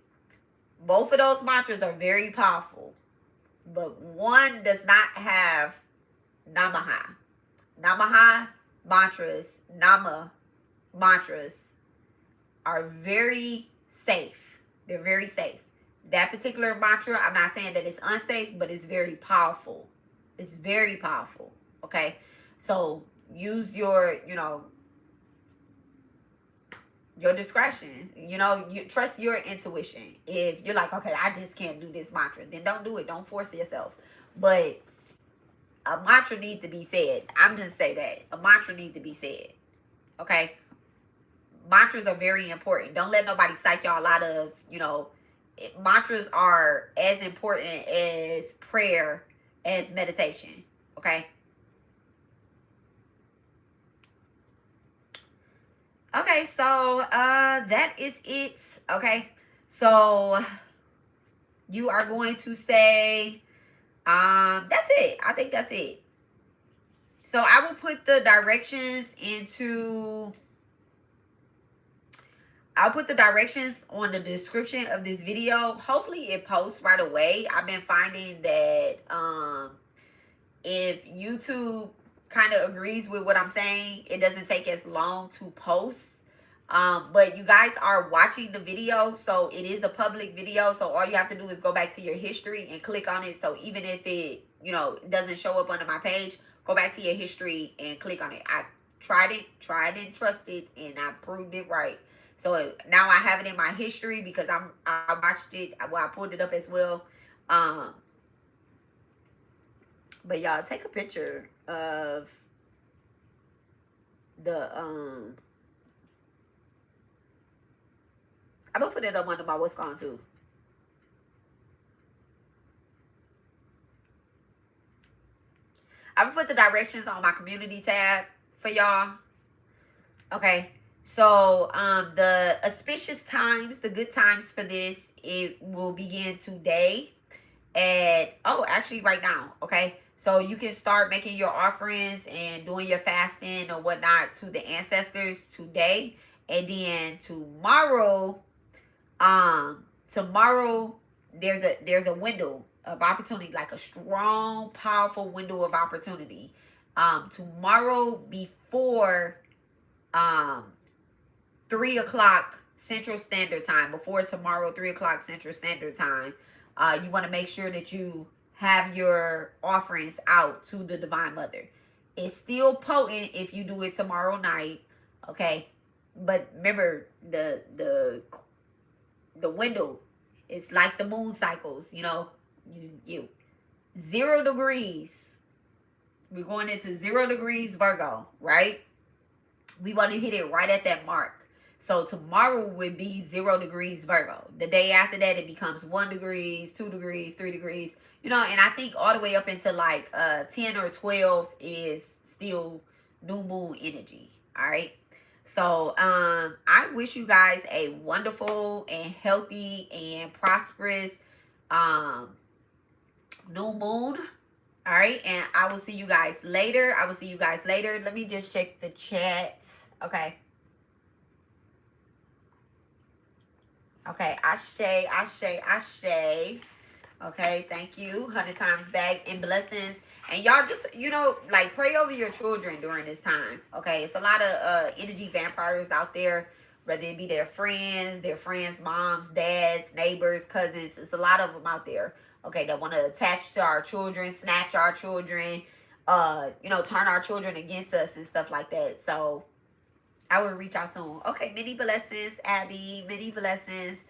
both of those mantras are very powerful, but one does not have Namaha. Namaha mantras, Nama mantras are very safe. They're very safe. That particular mantra, I'm not saying that it's unsafe, but it's very powerful. It's very powerful. Okay, so use your, Your discretion. You know, you trust your intuition. If you're like, okay, I just can't do this mantra, then don't do it. Don't force yourself. But a mantra needs to be said. I'm just say that a mantra needs to be said. Okay, mantras are very important. Don't let nobody psych y'all out of, you know, mantras are as important as prayer, as meditation. Okay. Okay, so that is it. Okay. So you are going to say that's it. I think that's it. So I will put the directions into I'll put the directions on the description of this video. Hopefully it posts right away. I've been finding that if YouTube kind of agrees with what I'm saying, it doesn't take as long to post. But you guys are watching the video, so it is a public video. So all you have to do is go back to your history and click on it. So even if it, you know, doesn't show up under my page, go back to your history and click on it. I tried and trusted, and I proved it right. So now I have it in my history because I watched it. Well, I pulled it up as well. But y'all take a picture of the I'm gonna put it up under my what's gone too. I'm gonna put the directions on my community tab for y'all. Okay. So the auspicious times, the good times for this, it will begin today at actually right now. Okay. So you can start making your offerings and doing your fasting or whatnot to the ancestors today. And then tomorrow there's a window of opportunity, like a strong, powerful window of opportunity. Tomorrow before 3 o'clock Central Standard Time, before tomorrow 3 o'clock Central Standard Time, you want to make sure that you have your offerings out to the Divine Mother. It's still potent if you do it tomorrow night, okay? But remember, the window is like the moon cycles, you know. You 0 degrees. We're going into 0 degrees Virgo, right? We want to hit it right at that mark. So tomorrow would be 0 degrees Virgo. The day after that, it becomes 1 degrees, 2 degrees, 3 degrees. You know, and I think all the way up into like 10 or 12 is still new moon energy. All right. So I wish you guys a wonderful and healthy and prosperous new moon. All right. And I will see you guys later. Let me just check the chat. Okay. Okay, Ashe. Okay, thank you. 100 times back and blessings. And y'all just, you know, like pray over your children during this time. Okay, it's a lot of energy vampires out there, whether it be their friends, moms, dads, neighbors, cousins. It's a lot of them out there. Okay, that want to attach to our children, snatch our children, you know, turn our children against us and stuff like that. So I will reach out soon. Okay, many blessings, Abby. Many blessings.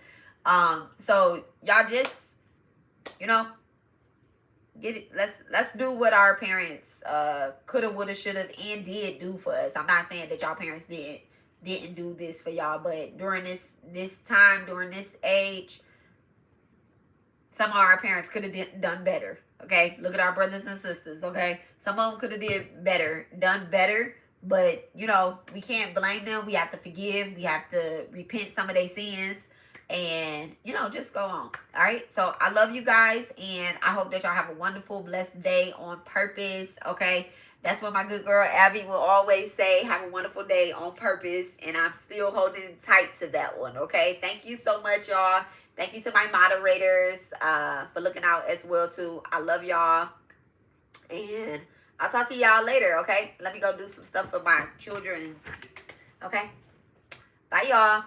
So y'all just, you know, get it. Let's do what our parents coulda, woulda, shoulda, and did do for us. I'm not saying that y'all parents didn't do this for y'all, but during this time, during this age, some of our parents could have done better. Okay, look at our brothers and sisters. Okay, some of them could have did better, done better. But, you know, we can't blame them. We have to forgive. We have to repent some of their sins. And, you know, just go on. All right. So I love you guys. And I hope that y'all have a wonderful, blessed day on purpose. Okay. That's what my good girl Abby will always say. Have a wonderful day on purpose. And I'm still holding tight to that one. Okay. Thank you so much, y'all. Thank you to my moderators for looking out as well, too. I love y'all. And I'll talk to y'all later, okay? Let me go do some stuff for my children. Okay? Bye, y'all.